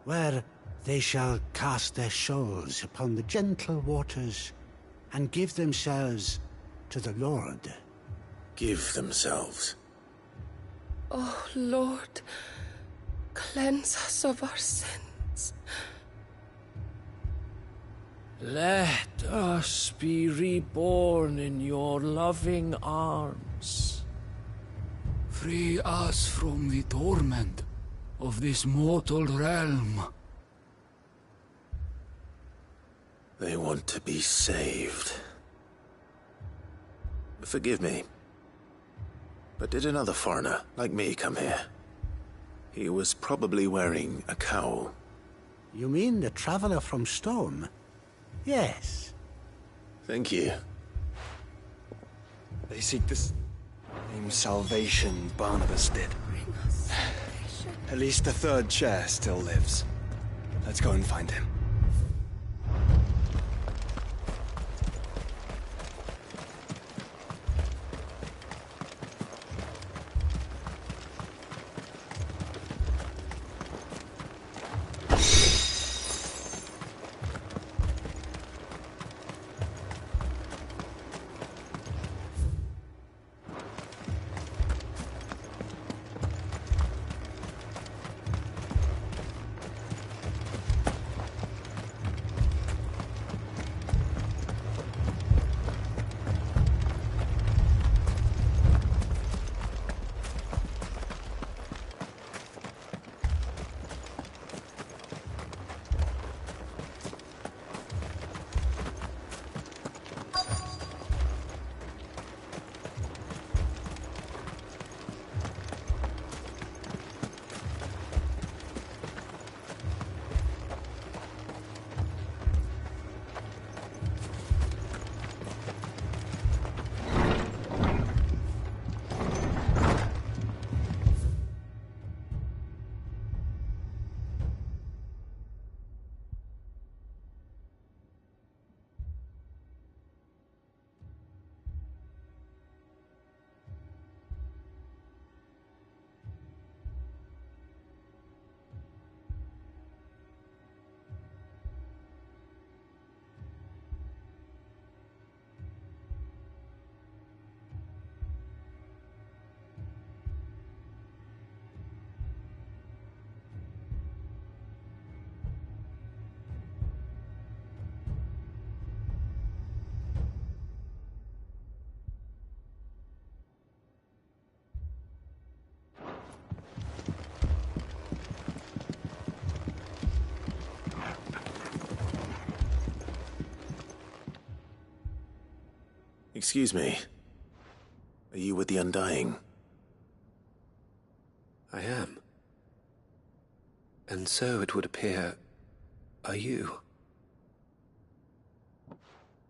where they shall cast their souls upon the gentle waters and give themselves to the Lord. Give themselves? Oh, Lord, cleanse us of our sins. Let us be reborn in your loving arms. Free us from the torment of this mortal realm. They want to be saved. Forgive me, but did another foreigner like me come here? He was probably wearing a cowl. You mean the traveler from Storm? Yes. Thank you. They seek the same salvation Barnabas did. At least the third chair still lives. Let's go and find him. Excuse me. Are you with the Undying? I am. And so it would appear, are you?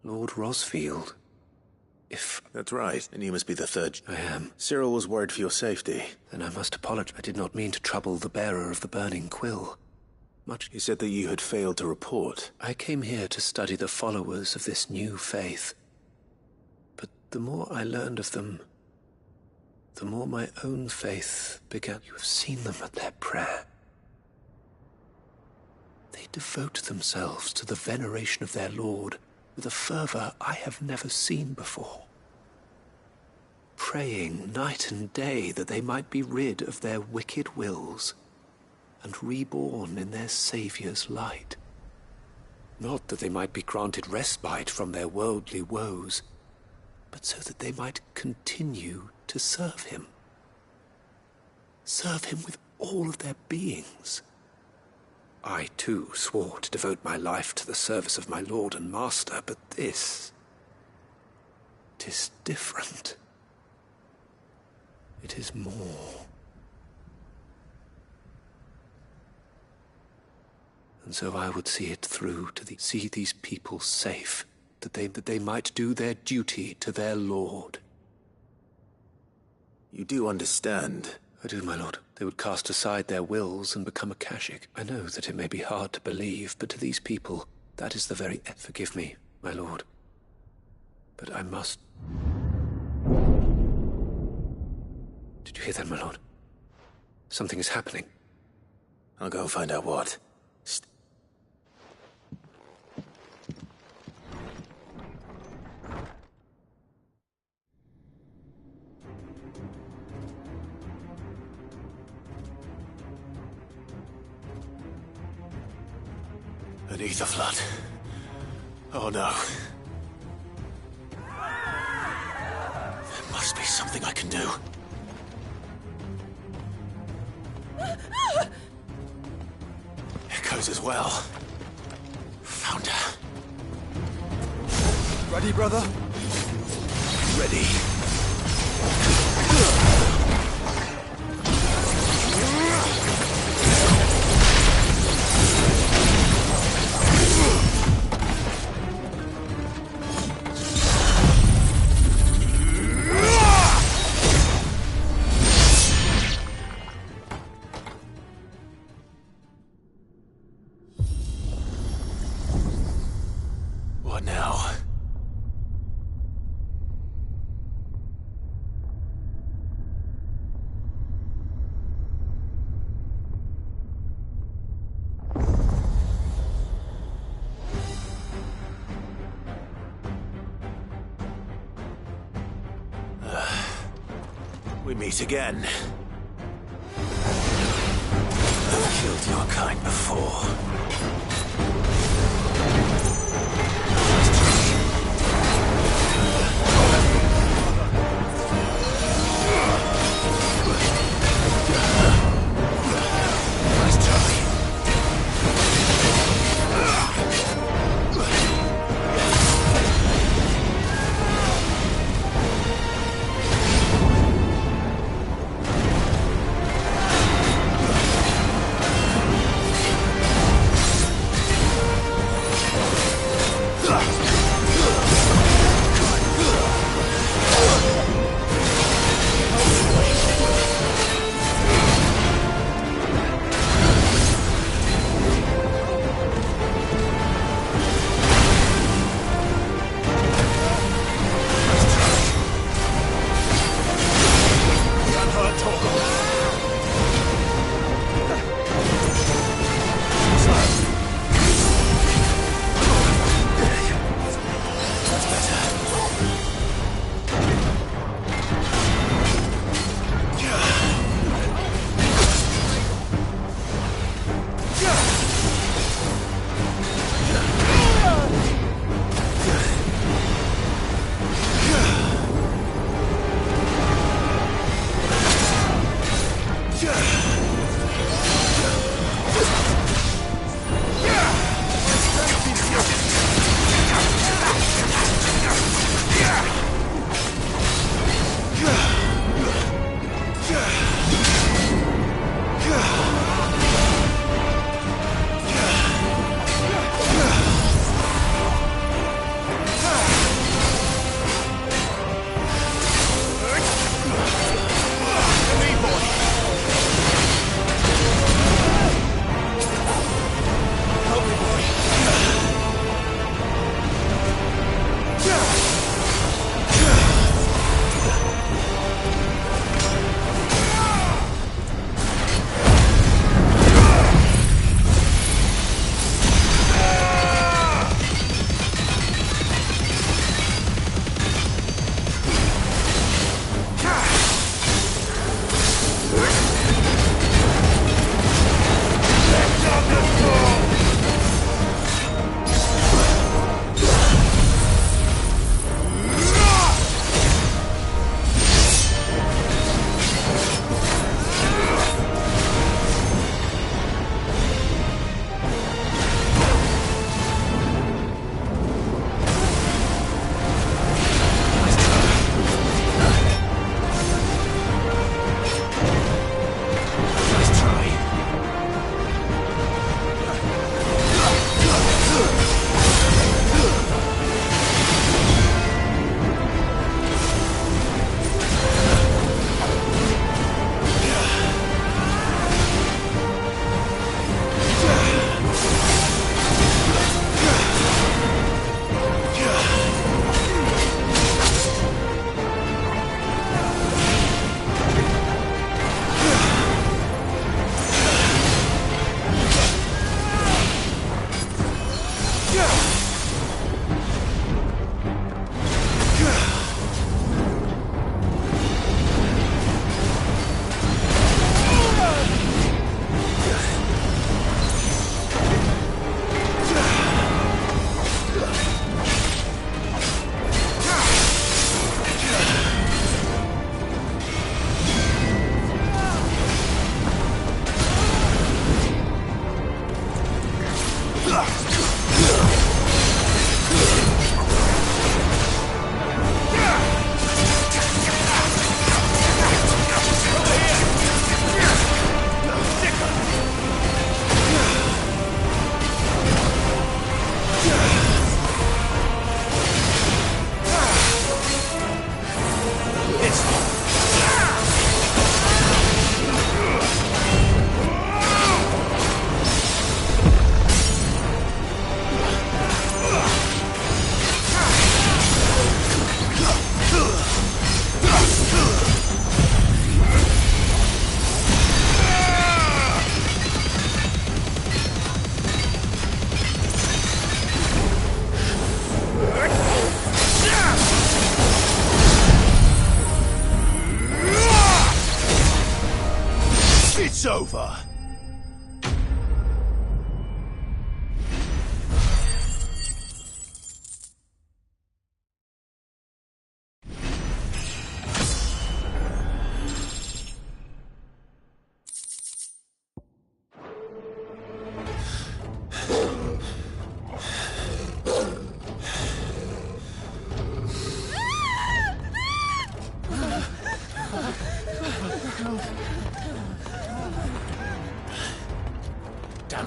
Lord Rosfield. If... That's right, and you must be the third. I am. Cyril was worried for your safety. Then I must apologize. I did not mean to trouble the bearer of the burning quill. much. He said that you had failed to report. I came here to study the followers of this new faith. But the more I learned of them, the more my own faith began. You have seen them at their prayer. They devote themselves to the veneration of their Lord with a fervor I have never seen before. Praying night and day that they might be rid of their wicked wills and reborn in their Saviour's light. Not that they might be granted respite from their worldly woes, but so that they might continue to serve him. Serve him with all of their beings. I, too, swore to devote my life to the service of my Lord and Master, but this... 'tis different. It is more. And so I would see it through to see these people safe, that they might do their duty to their Lord. You do understand? I do, my lord. They would cast aside their wills and become Akashic. I know that it may be hard to believe, but to these people, that is the very... Forgive me, my lord. But I must... Did you hear that, my lord? Something is happening. I'll go and find out what. An ether flood. Oh no. There must be something I can do. Echoes as well. Found her. Ready, brother? Ready. What now? We meet again. I've killed your kind before.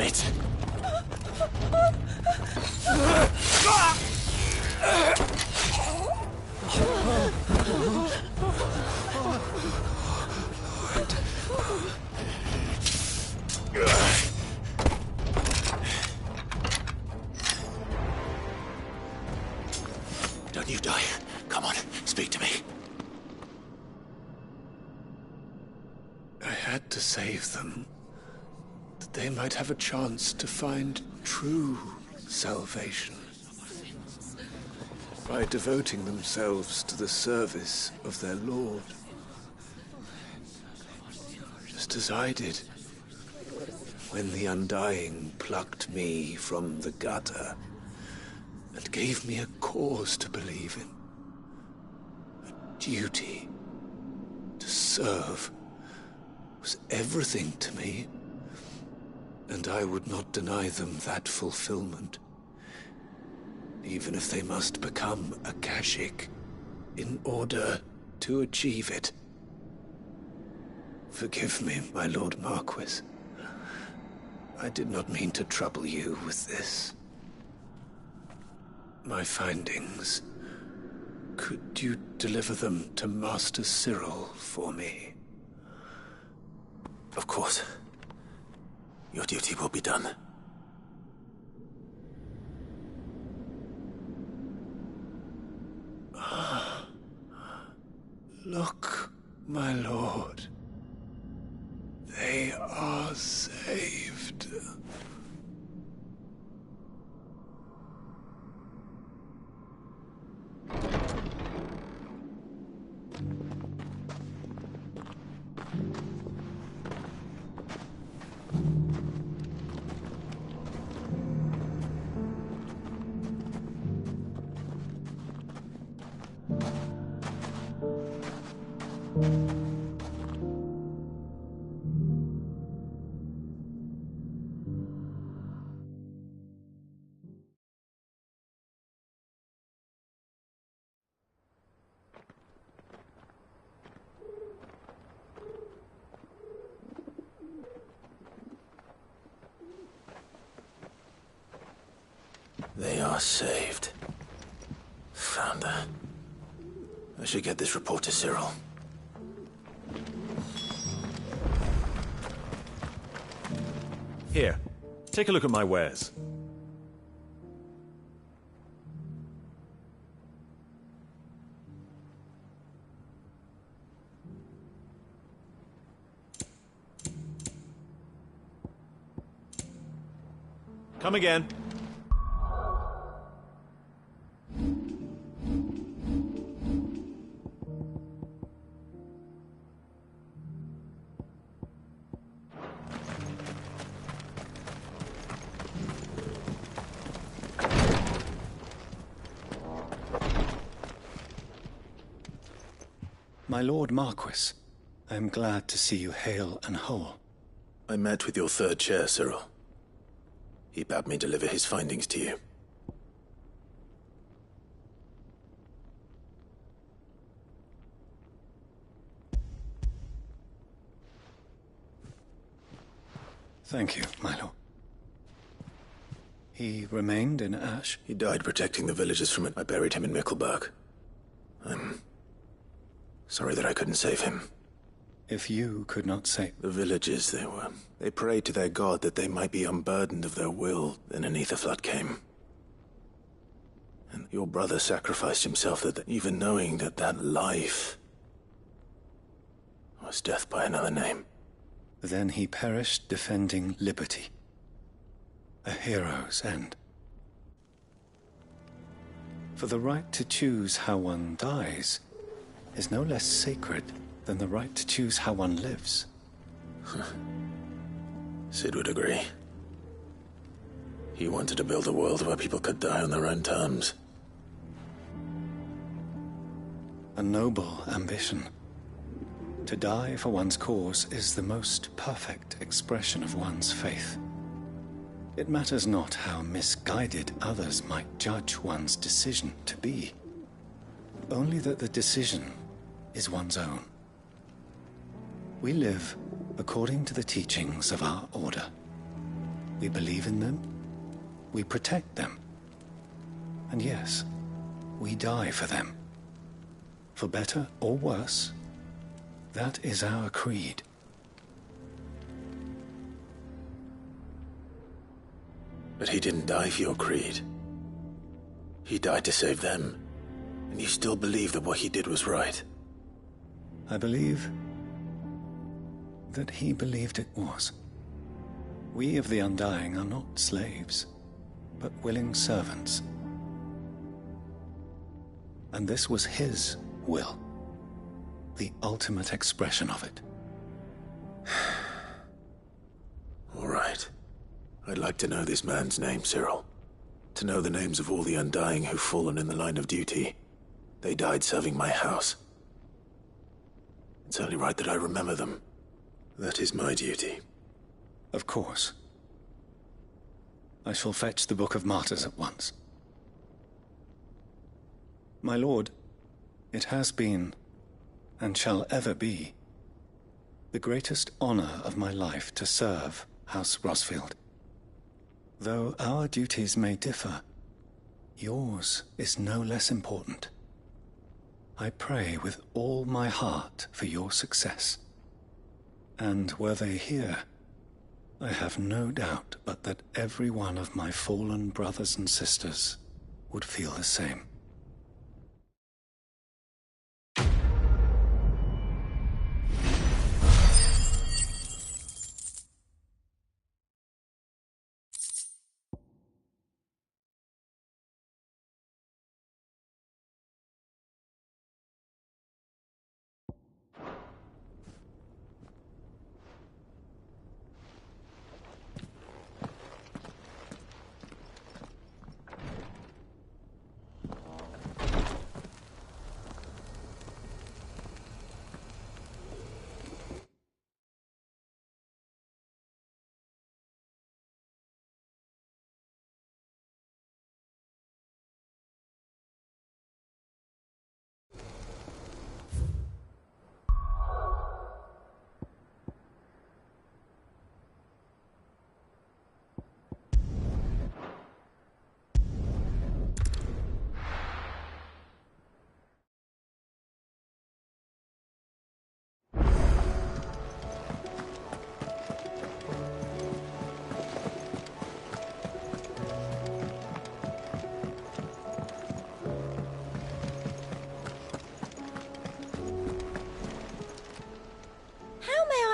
Damn it! Don't you die. Come on, speak to me. I had to save them, that they might have a chance to find true salvation by devoting themselves to the service of their Lord, just as I did when the Undying plucked me from the gutter and gave me a cause to believe in. A duty to serve was everything to me, and I would not deny them that fulfillment, even if they must become Akashic in order to achieve it. Forgive me, my Lord Marquis. I did not mean to trouble you with this. My findings. Could you deliver them to Master Cyril for me? Of course. Your duty will be done. Look, my lord. They are saved. They are saved. Founder. I should get this report to Cyril. Here, take a look at my wares. Come again. My Lord Marquis, I am glad to see you hale and whole. I met with your third chair, Cyril. He bade me deliver his findings to you. Thank you, my lord. He remained in Ash? He died protecting the villagers from it. I buried him in Mickelberg. I'm sorry that I couldn't save him. If you could not save... The villagers, they prayed to their god that they might be unburdened of their will. Then an ether flood came. And your brother sacrificed himself, that even knowing that that life was death by another name. Then he perished defending liberty. A hero's end. For the right to choose how one dies is no less sacred than the right to choose how one lives. Sid would agree. He wanted to build a world where people could die on their own terms. A noble ambition. To die for one's cause is the most perfect expression of one's faith. It matters not how misguided others might judge one's decision to be. Only that the decision is one's own. We live according to the teachings of our order. We believe in them. We protect them. And yes, we die for them. For better or worse, that is our creed. But he didn't die for your creed. He died to save them. And you still believe that what he did was right? I believe that he believed it was. We of the Undying are not slaves, but willing servants. And this was his will, the ultimate expression of it. All right. I'd like to know this man's name, Cyril. To know the names of all the Undying who've fallen in the line of duty. They died serving my house. It's only right that I remember them. That is my duty. Of course. I shall fetch the Book of Martyrs at once. My lord, it has been, and shall ever be, the greatest honor of my life to serve House Rosfield. Though our duties may differ, yours is no less important. I pray with all my heart for your success. And were they here, I have no doubt but that every one of my fallen brothers and sisters would feel the same.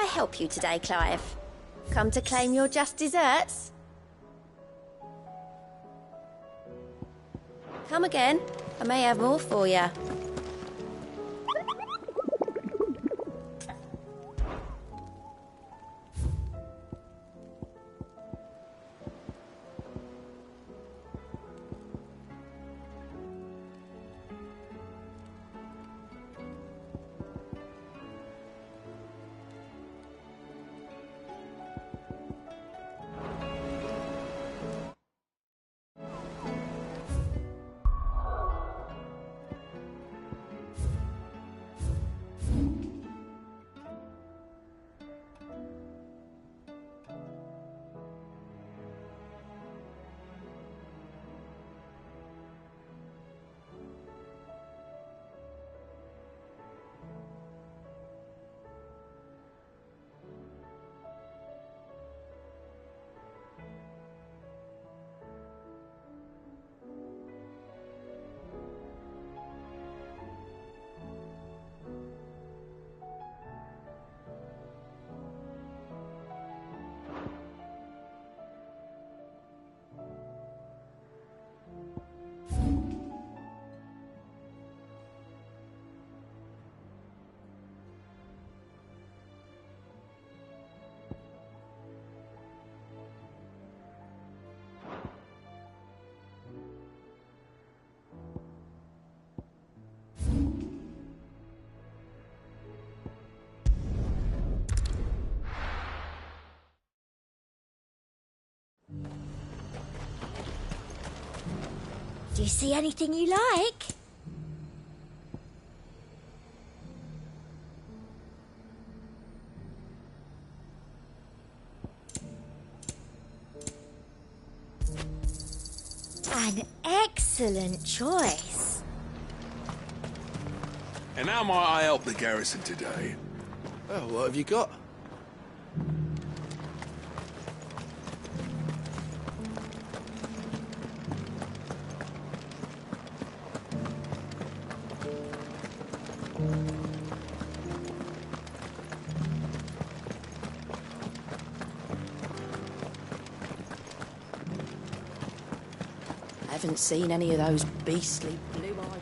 Help you today, Clive? Come to claim your just desserts? Come again. I may have more for you. Do you see anything you like? excellent choice. And how might I help the garrison today? Well, what have you got? I haven't seen any of those beastly blue-eyed...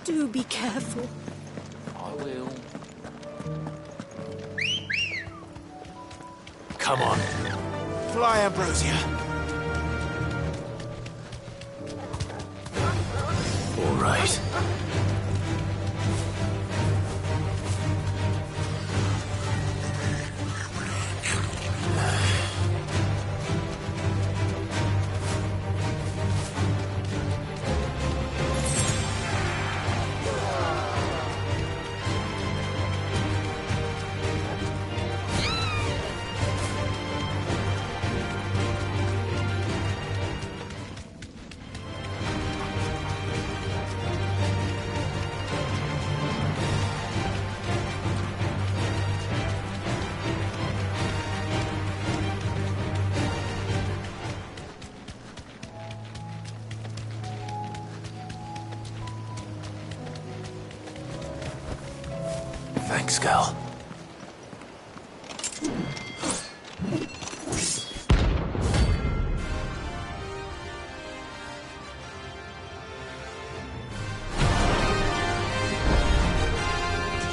Do be careful. I will. Come on. Fly, Ambrosia. All right. Thanks, Gal.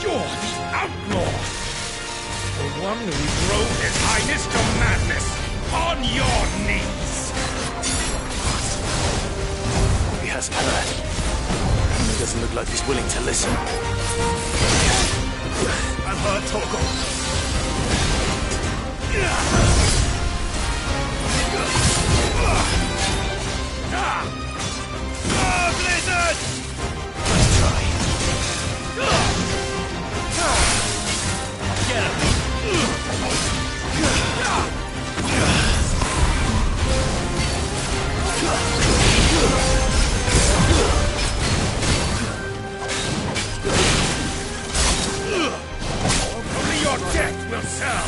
You're the outlaw! The one who drove His Highness to madness! On your knees! He hasn't heard. He doesn't look like he's willing to listen. I'm hurt, Torgal. Blizzard! Let's try. Get him! Only your death will sell!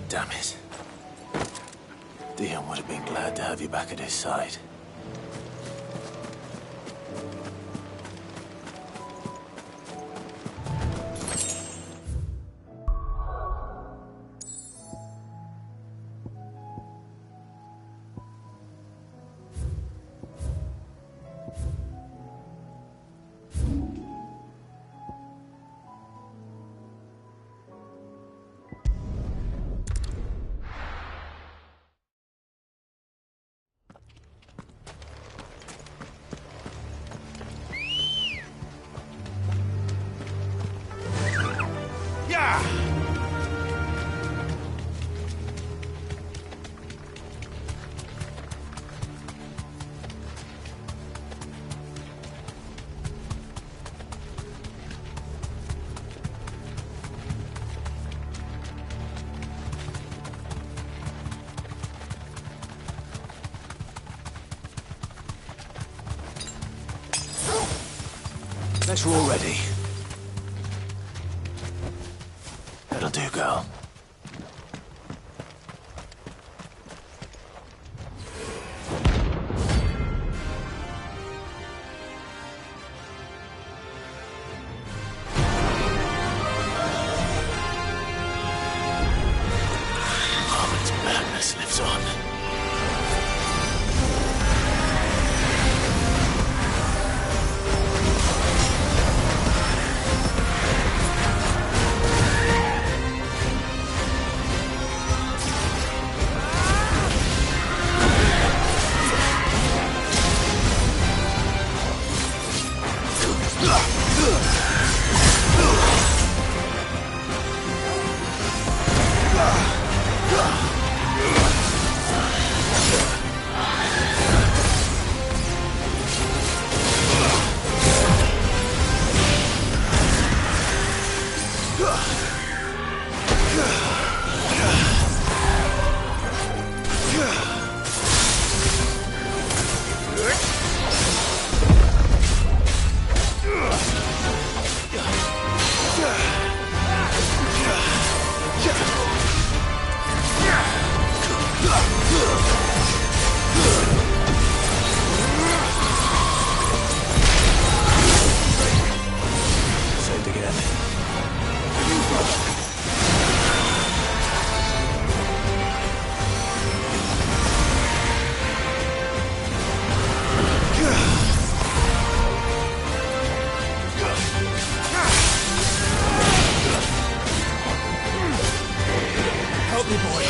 Damn it. Dion would have been glad to have you back at his side. Guess we're all ready. That'll do, girl. Harmon's madness lives on. Saved again. Help me, boy.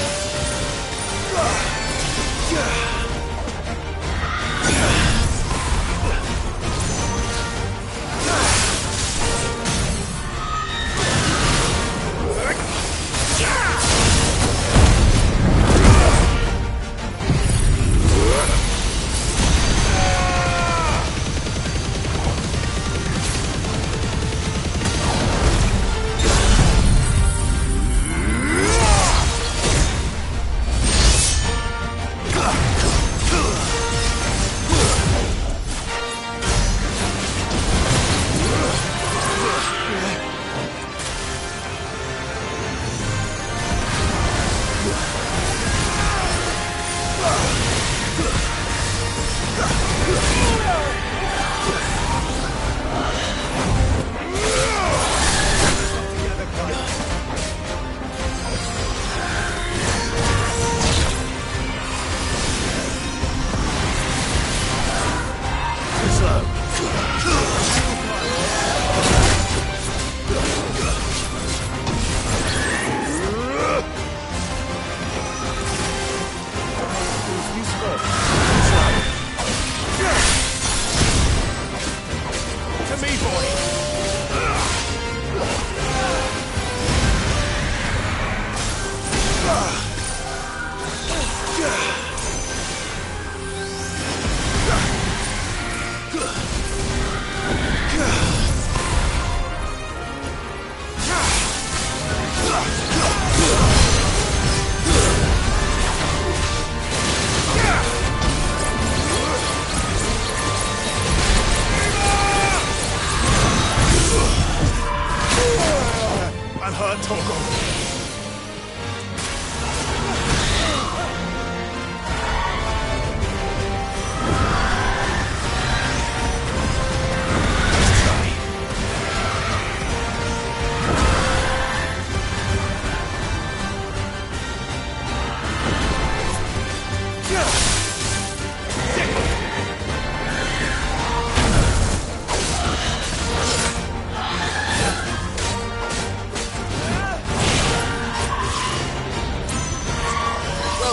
I'm hurt, Torgo.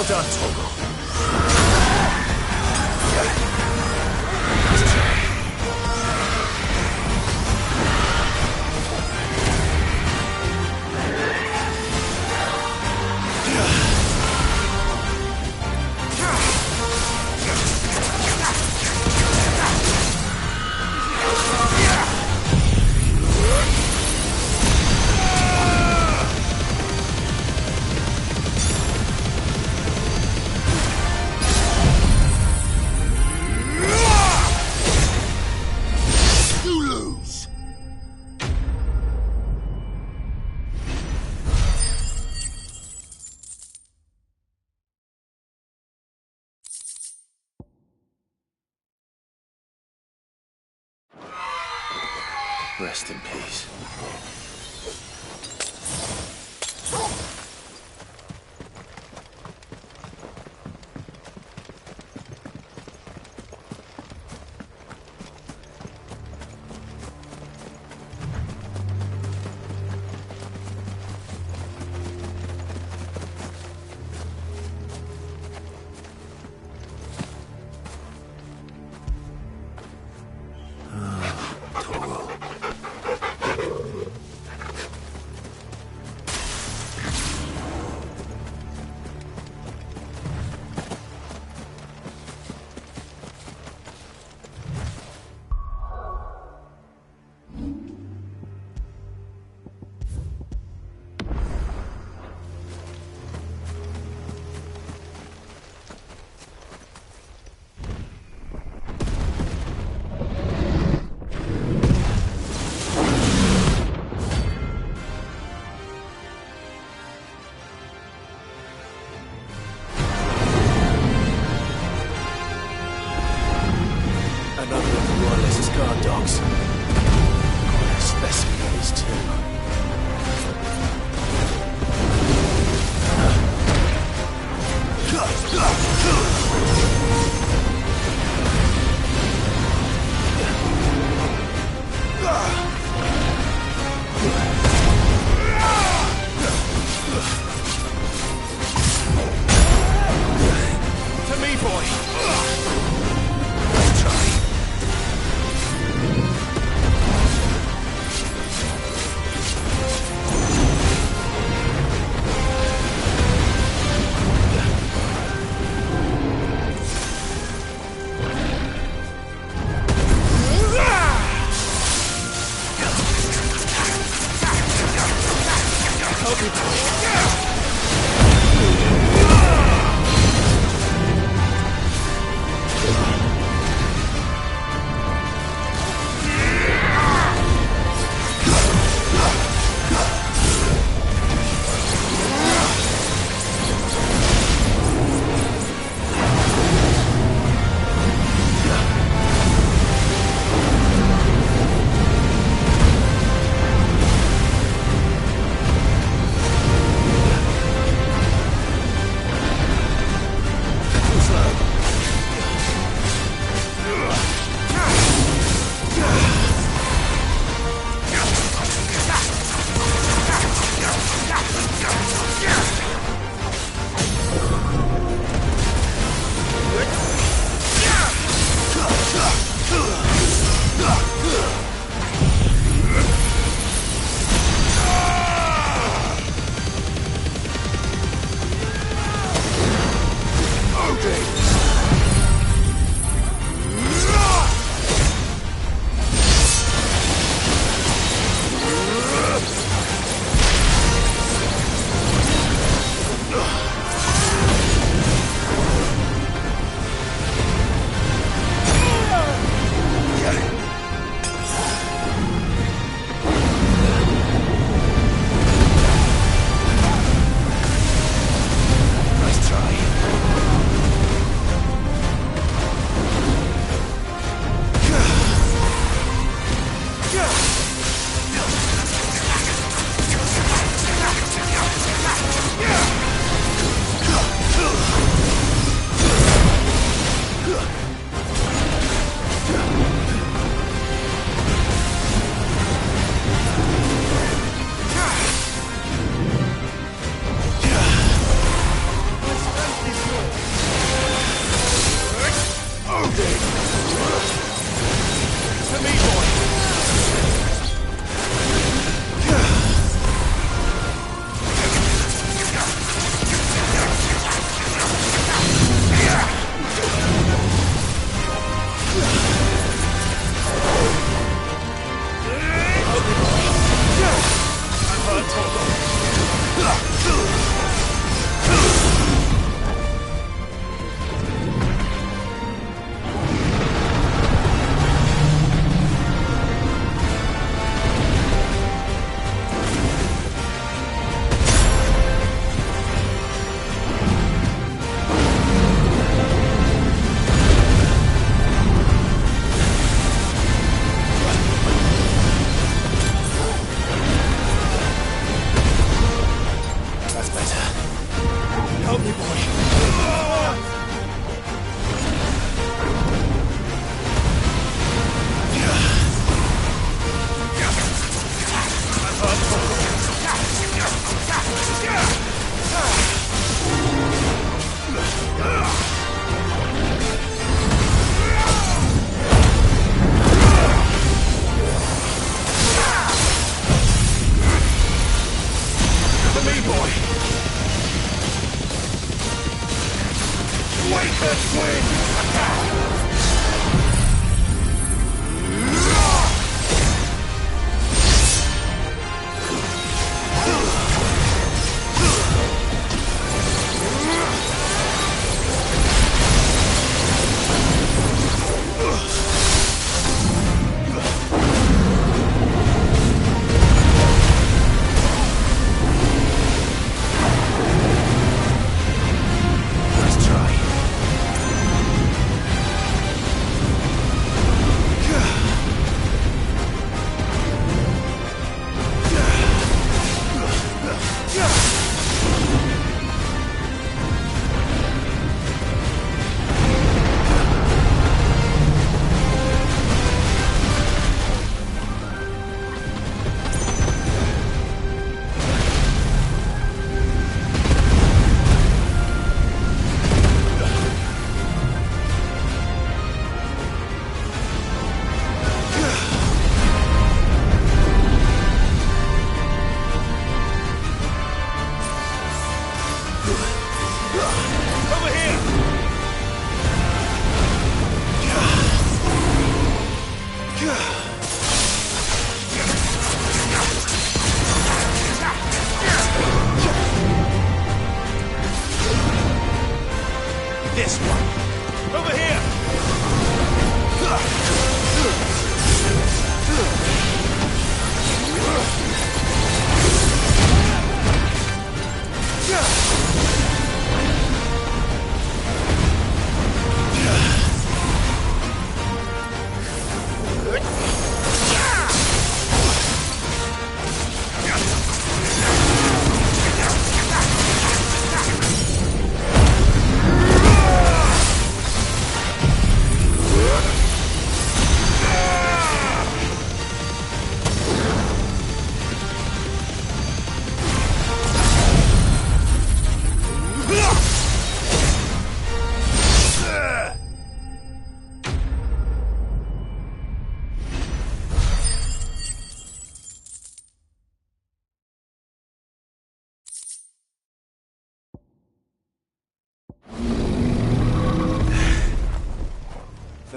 Well done, Torgal. Rest in peace.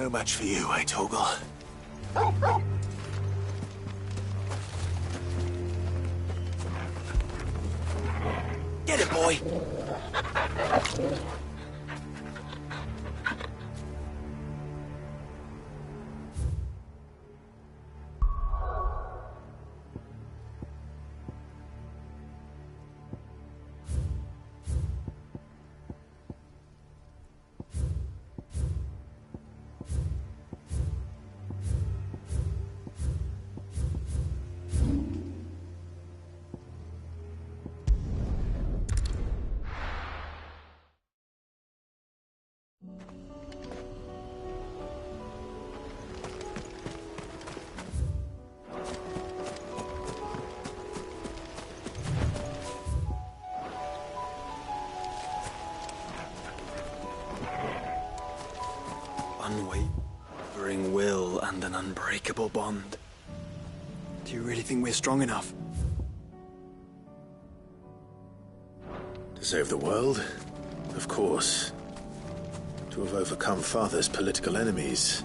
No match for you, eh, Torgal? Get it, boy! Unwavering will and an unbreakable bond. Do you really think we're strong enough? To save the world? Of course. To have overcome Father's political enemies?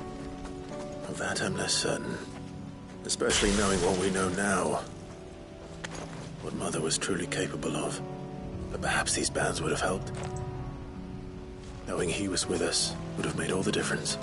Of that I'm less certain. Especially knowing what we know now. What Mother was truly capable of. But perhaps these bands would have helped. Knowing he was with us would have made all the difference.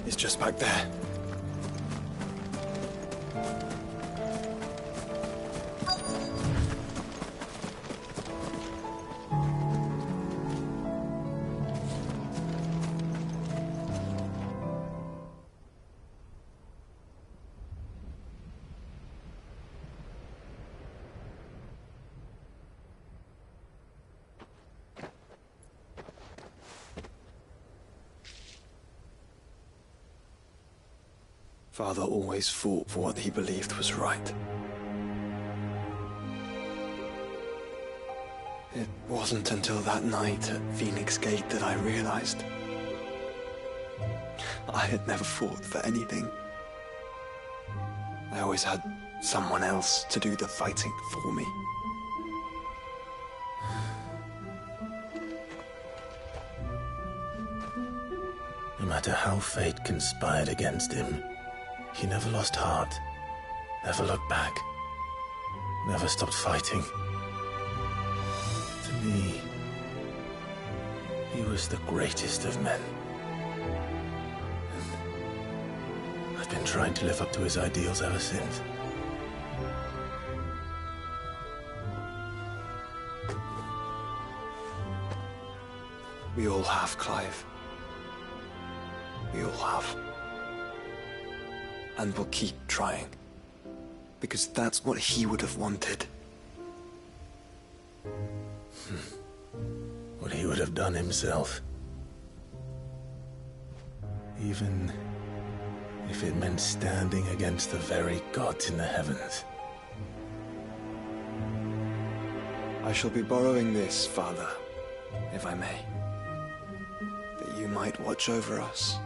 It's just back there. Father always fought for what he believed was right. It wasn't until that night at Phoenix Gate that I realized I had never fought for anything. I always had someone else to do the fighting for me. No matter how fate conspired against him, he never lost heart, never looked back, never stopped fighting. To me, he was the greatest of men. And I've been trying to live up to his ideals ever since. We all have, Clive. We all have. And we'll keep trying. Because that's what he would have wanted. What he would have done himself. Even if it meant standing against the very gods in the heavens. I shall be borrowing this, Father, if I may. That you might watch over us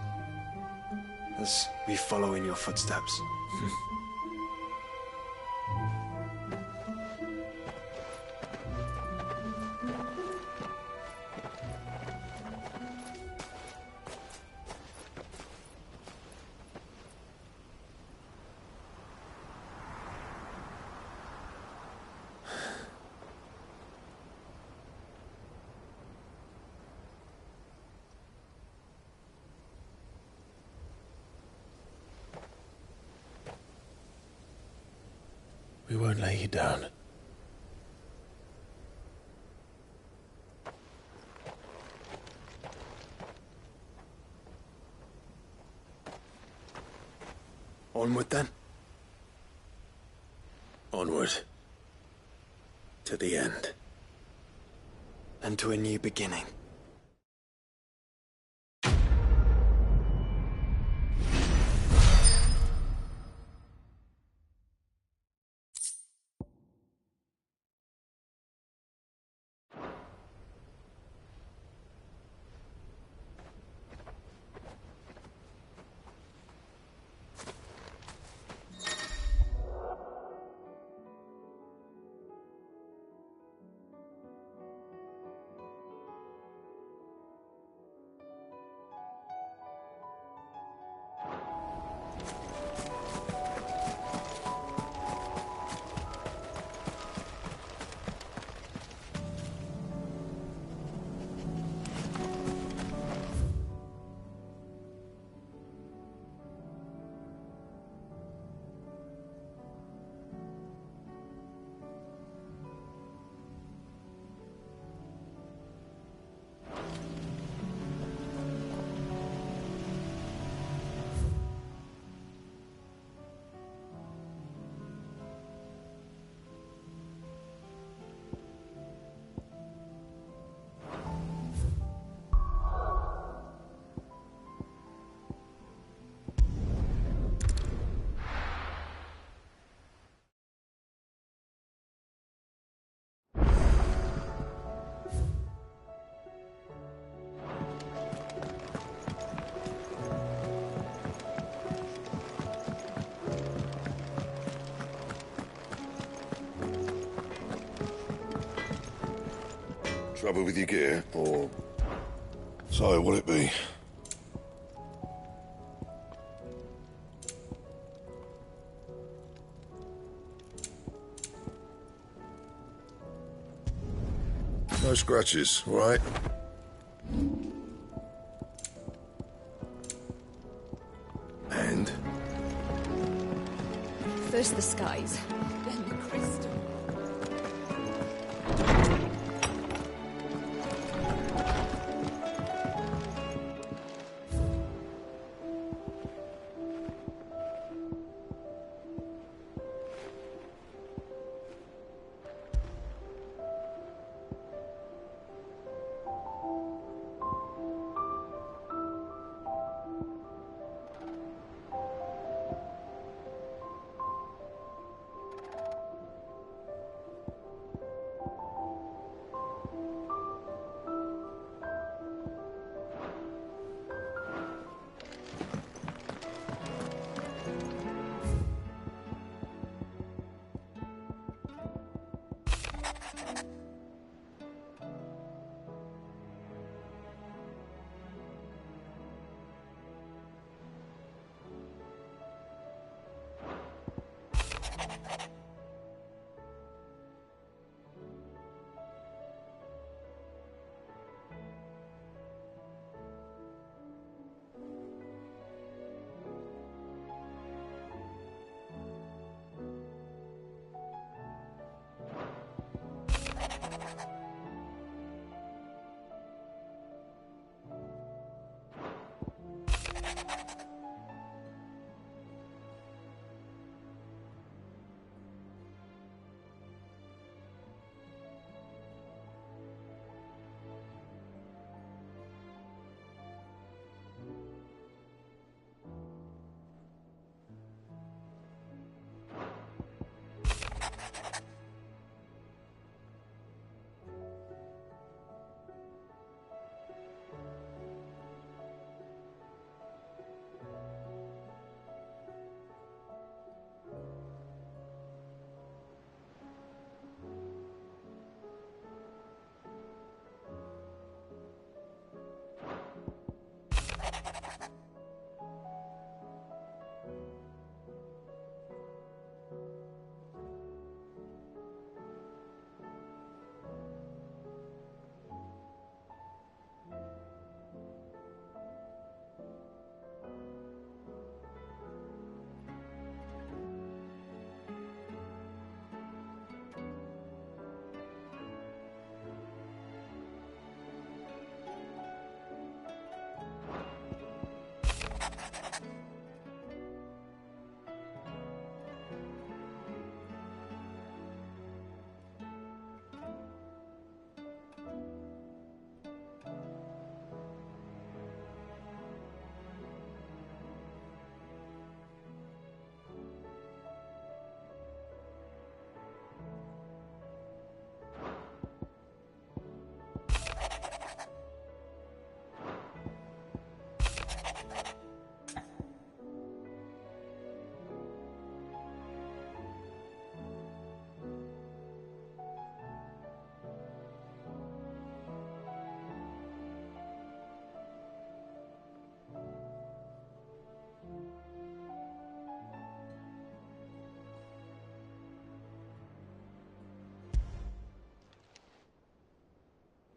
as we follow in your footsteps. We won't lay you down. Onward then. Onward. To the end. And to a new beginning. Trouble with your gear, or... So, will it be? No scratches, all right? And? First the skies, then the crystal.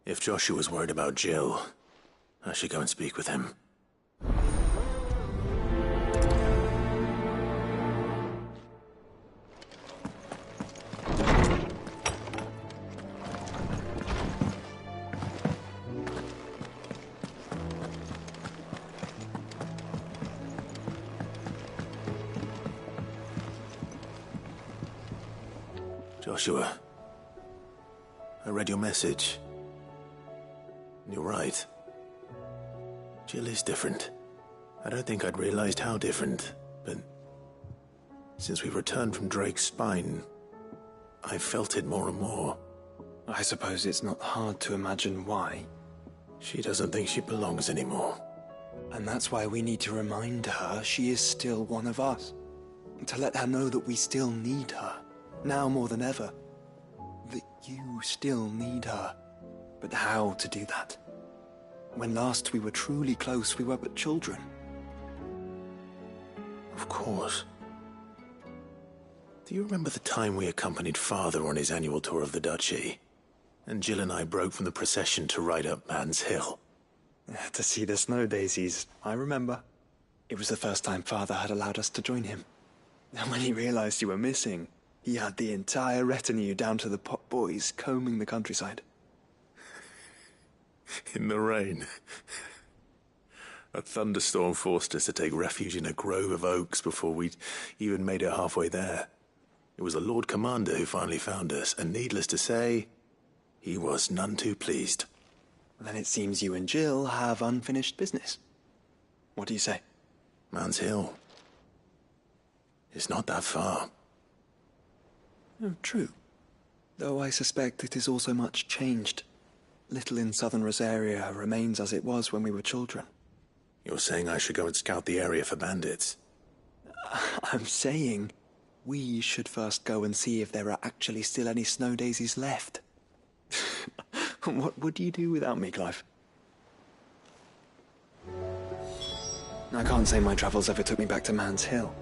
If Joshua's worried about Jill, I should go and speak with him. Joshua, I read your message. You're right. Jill is different. I don't think I'd realized how different, but since we returned from Drake's spine, I've felt it more and more. I suppose it's not hard to imagine why. She doesn't think she belongs anymore. And that's why we need to remind her she is still one of us. To let her know that we still need her. Now more than ever. That you still need her. But how to do that? When last we were truly close, we were but children. Of course. Do you remember the time we accompanied Father on his annual tour of the Duchy? And Jill and I broke from the procession to ride up Man's Hill. To see the snow daisies, I remember. It was the first time Father had allowed us to join him. And when he realized you were missing, he had the entire retinue down to the pot boys combing the countryside. In the rain. A thunderstorm forced us to take refuge in a grove of oaks before we'd even made it halfway there. It was the Lord Commander who finally found us, and needless to say, he was none too pleased. Then it seems you and Jill have unfinished business. What do you say? Man's Hill. It's not that far. Oh, true. Though I suspect it is also much changed. Little in southern Rosaria remains as it was when we were children. You're saying I should go and scout the area for bandits? I'm saying we should first go and see if there are actually still any snow daisies left. What would you do without me, Clive? I can't say my travels ever took me back to Man's Hill.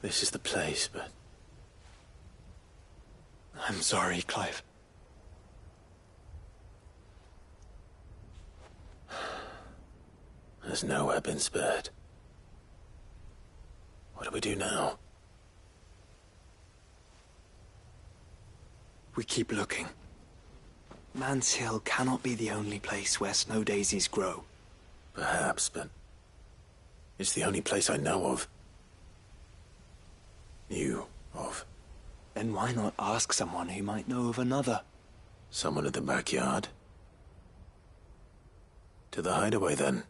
This is the place, but... I'm sorry, Clive. There's nowhere been spared. What do we do now? We keep looking. Man's Hill cannot be the only place where snow daisies grow. Perhaps, but... it's the only place I know of. Knew of. Then why not ask someone who might know of another? Someone in the backyard? To the hideaway, then.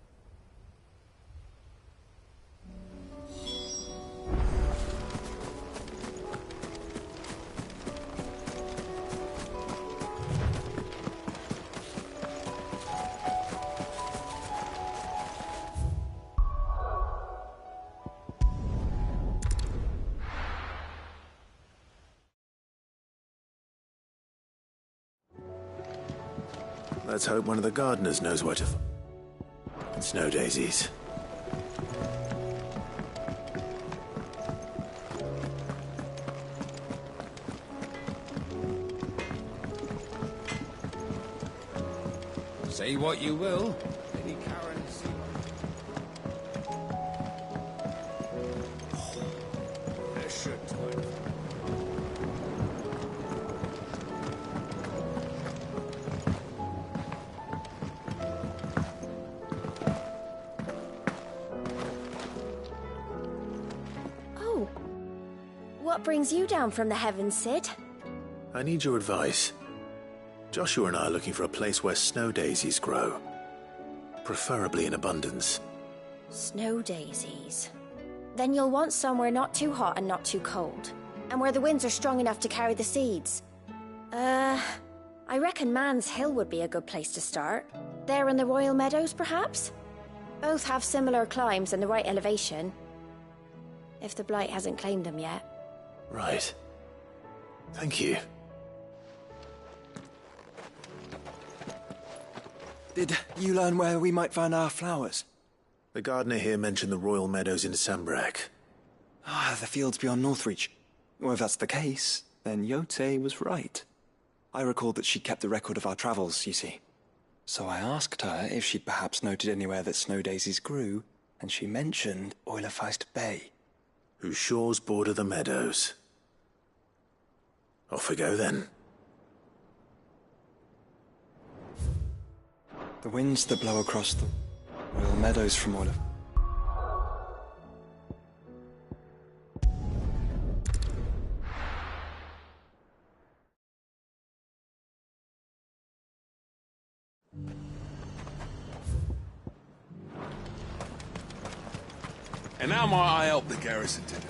Let's hope one of the gardeners knows where to find snow daisies. Say what you will, Lady Karen is... There should time. What brings you down from the heavens, Sid? I need your advice. Joshua and I are looking for a place where snow daisies grow. Preferably in abundance. Snow daisies. Then you'll want somewhere not too hot and not too cold. And where the winds are strong enough to carry the seeds. I reckon Man's Hill would be a good place to start. There in the Royal Meadows, perhaps? Both have similar climbs and the right elevation. If the Blight hasn't claimed them yet. Right. Thank you. Did you learn where we might find our flowers? The gardener here mentioned the royal meadows in Sambrak. Ah, the fields beyond Northreach. Well, if that's the case, then Yote was right. I recalled that she kept a record of our travels, you see. So I asked her if she'd perhaps noted anywhere that snow daisies grew, and she mentioned Oilefeist Bay. Whose shores border the meadows. Off we go then. The winds that blow across the royal meadows from Oilefeist. And how might I help the garrison today?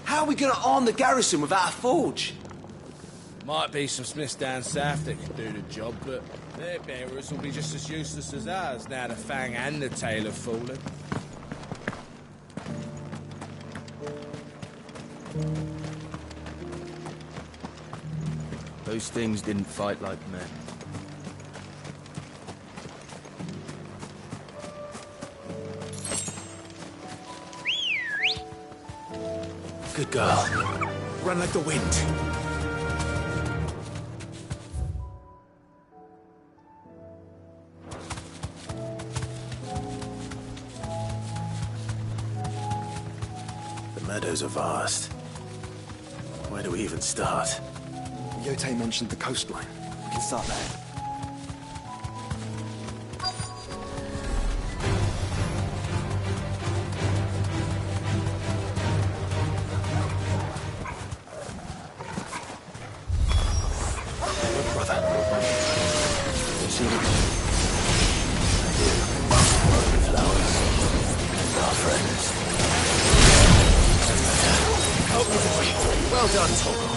How are we gonna arm the garrison without a forge? Might be some smiths down south that can do the job, but their bearers will be just as useless as ours now the Fang and the Tail have fallen. Those things didn't fight like men. Good girl. Run like the wind. The meadows are vast. Where do we even start? Yote mentioned the coastline. We can start there. Look, brother. You see them? Flowers. And our friends. Oh, boy. Well done, Togo.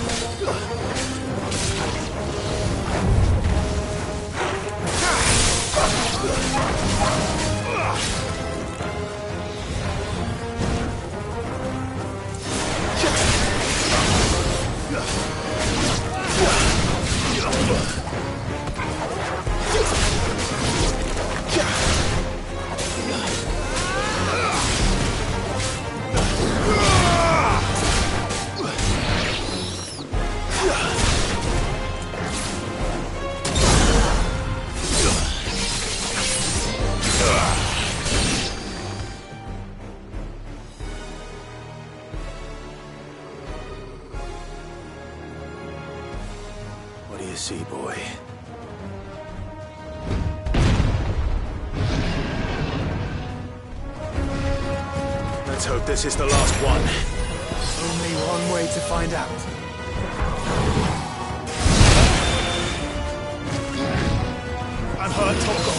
What do you see, boy? Let's hope this is the last one. Only one way to find out. I'm hurt, Togo.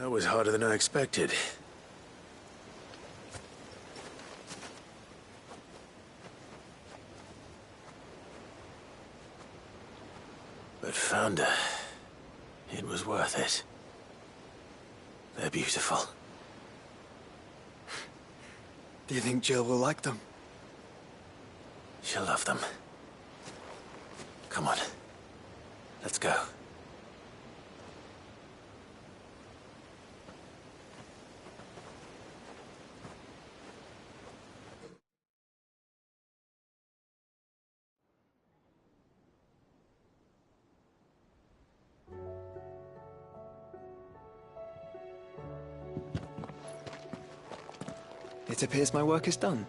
That was harder than I expected. But found her. It was worth it. They're beautiful. Do you think Jill will like them? She'll love them. Come on. Let's go. It appears my work is done.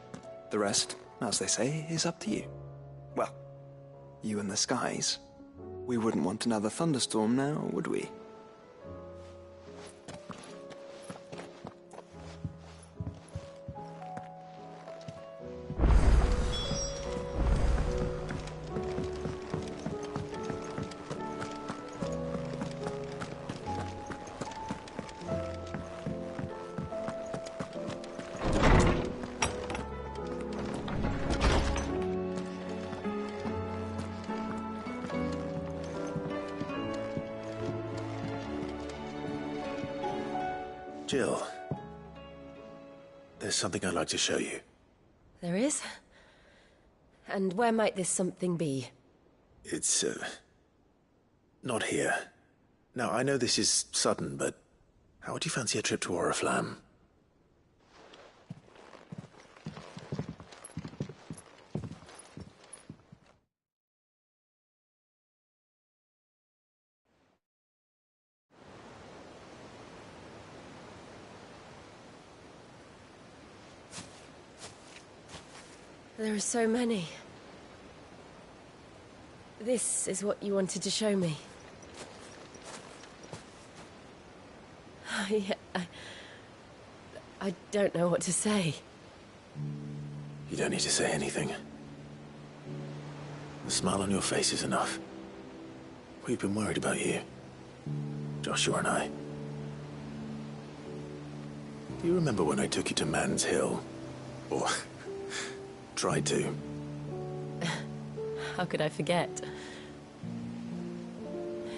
The rest, as they say, is up to you. Well, you and the skies. We wouldn't want another thunderstorm now, would we? Jill, there's something I'd like to show you. There is? And where might this something be? It's, not here. Now, I know this is sudden, but how would you fancy a trip to Oriflamme? There are so many. This is what you wanted to show me. Yeah, I don't know what to say. You don't need to say anything. The smile on your face is enough. We've been worried about you. Joshua and I. Do you remember when I took you to Man's Hill? Or tried to? How could I forget?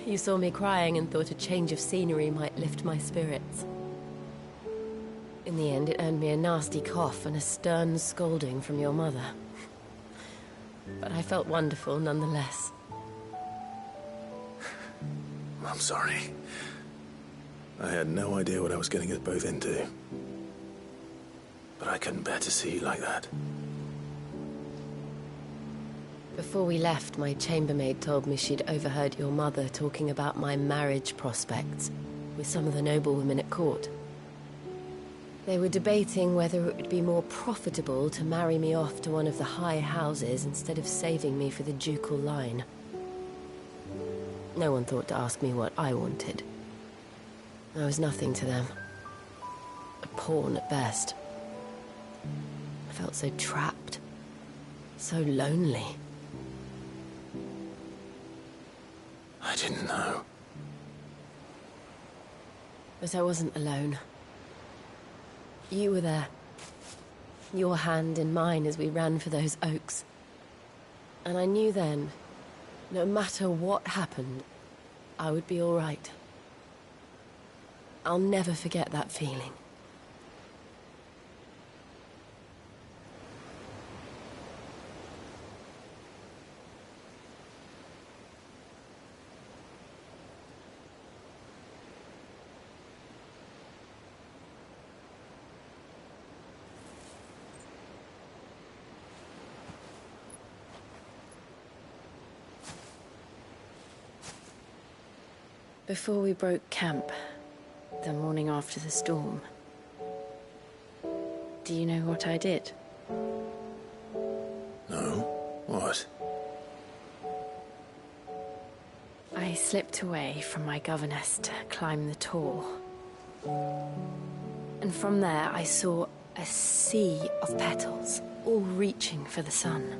You saw me crying and thought a change of scenery might lift my spirits. In the end, it earned me a nasty cough and a stern scolding from your mother. But I felt wonderful nonetheless. I'm sorry. I had no idea what I was getting us both into. But I couldn't bear to see you like that. Before we left, my chambermaid told me she'd overheard your mother talking about my marriage prospects with some of the noblewomen at court. They were debating whether it would be more profitable to marry me off to one of the high houses instead of saving me for the ducal line. No one thought to ask me what I wanted. I was nothing to them. A pawn at best. I felt so trapped. So lonely. I didn't know. But I wasn't alone. You were there. Your hand in mine as we ran for those oaks. And I knew then, no matter what happened, I would be all right. I'll never forget that feeling. Before we broke camp, the morning after the storm, do you know what I did? No? What? I slipped away from my governess to climb the tor. And from there I saw a sea of petals, all reaching for the sun.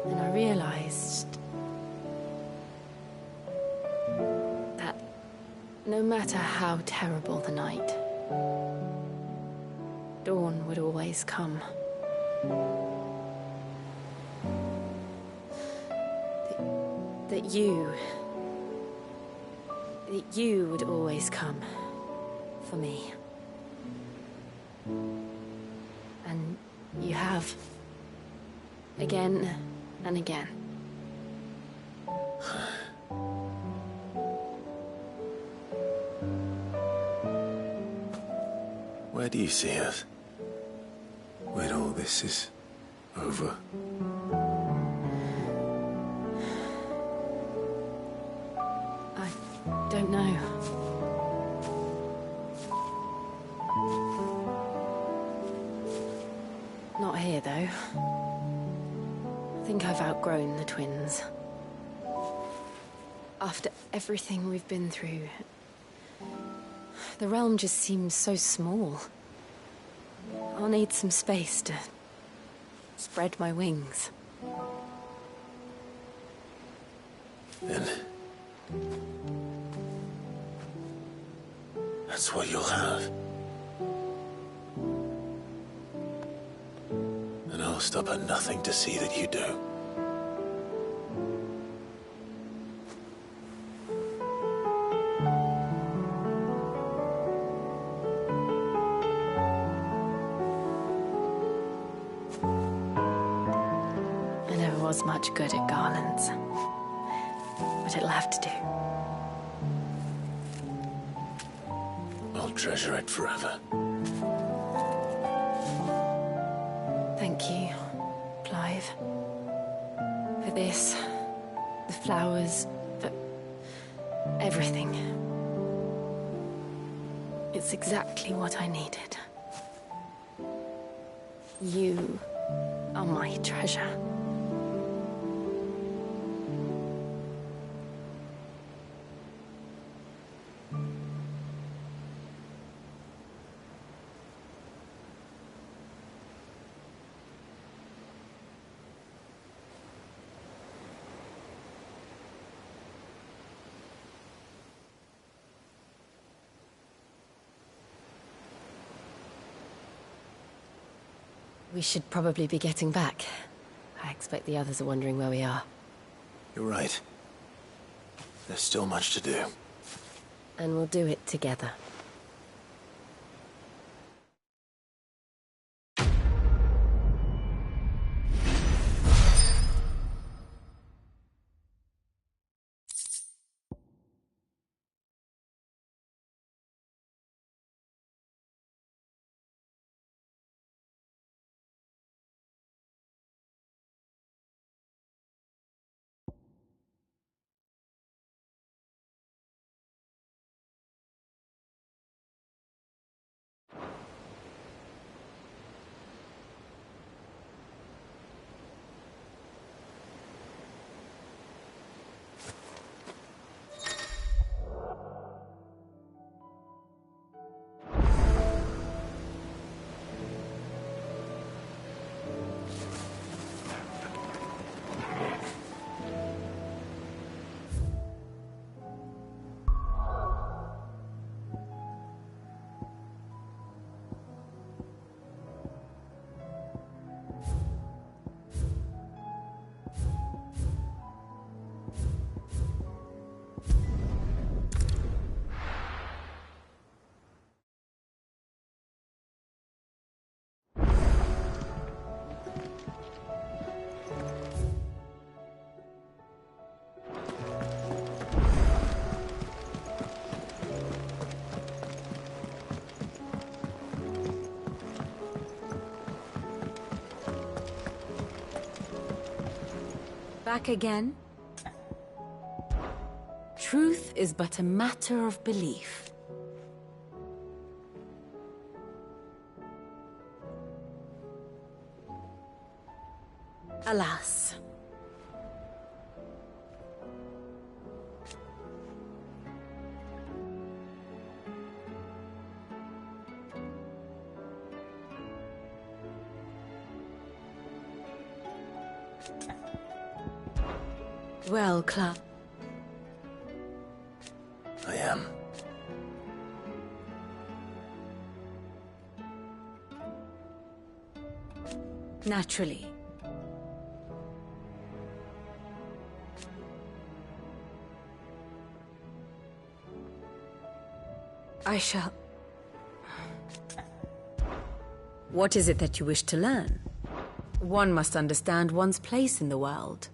And I realized No matter how terrible the night, dawn would always come. That you would always come for me. And you have. Again and again. Where do you see us? When all this is over? I don't know. Not here, though. I think I've outgrown the twins. After everything we've been through, the realm just seems so small. I'll need some space to spread my wings. Then that's what you'll have. And I'll stop at nothing to see that you do. I never was much good at garlands, but it'll have to do. I'll treasure it forever. Thank you, Clive. For this, the flowers, for everything. It's exactly what I needed. You are my treasure. We should probably be getting back. I expect the others are wondering where we are. You're right. There's still much to do. And we'll do it together. Back again? Truth is but a matter of belief. Alas. Well, Club. I am. Naturally. I shall... What is it that you wish to learn? One must understand one's place in the world.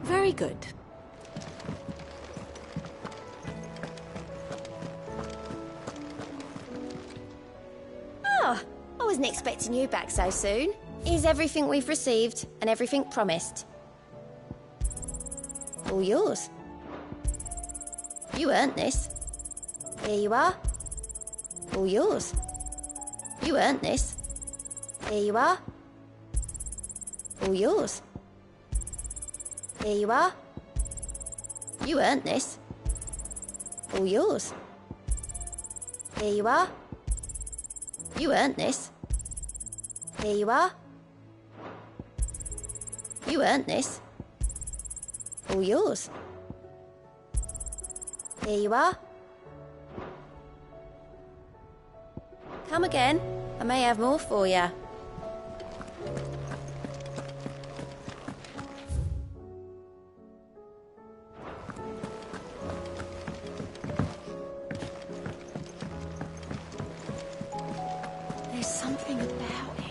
Very good. Oh, I wasn't expecting you back so soon. Here's everything we've received and everything promised. All yours. You earned this. Here you are. All yours. You earned this. Here you are. All yours. Here you are. You earned this. All yours. Here you are. You earned this. Here you are. You earned this. All yours. Here you are. Come again. I may have more for you. There's something about it.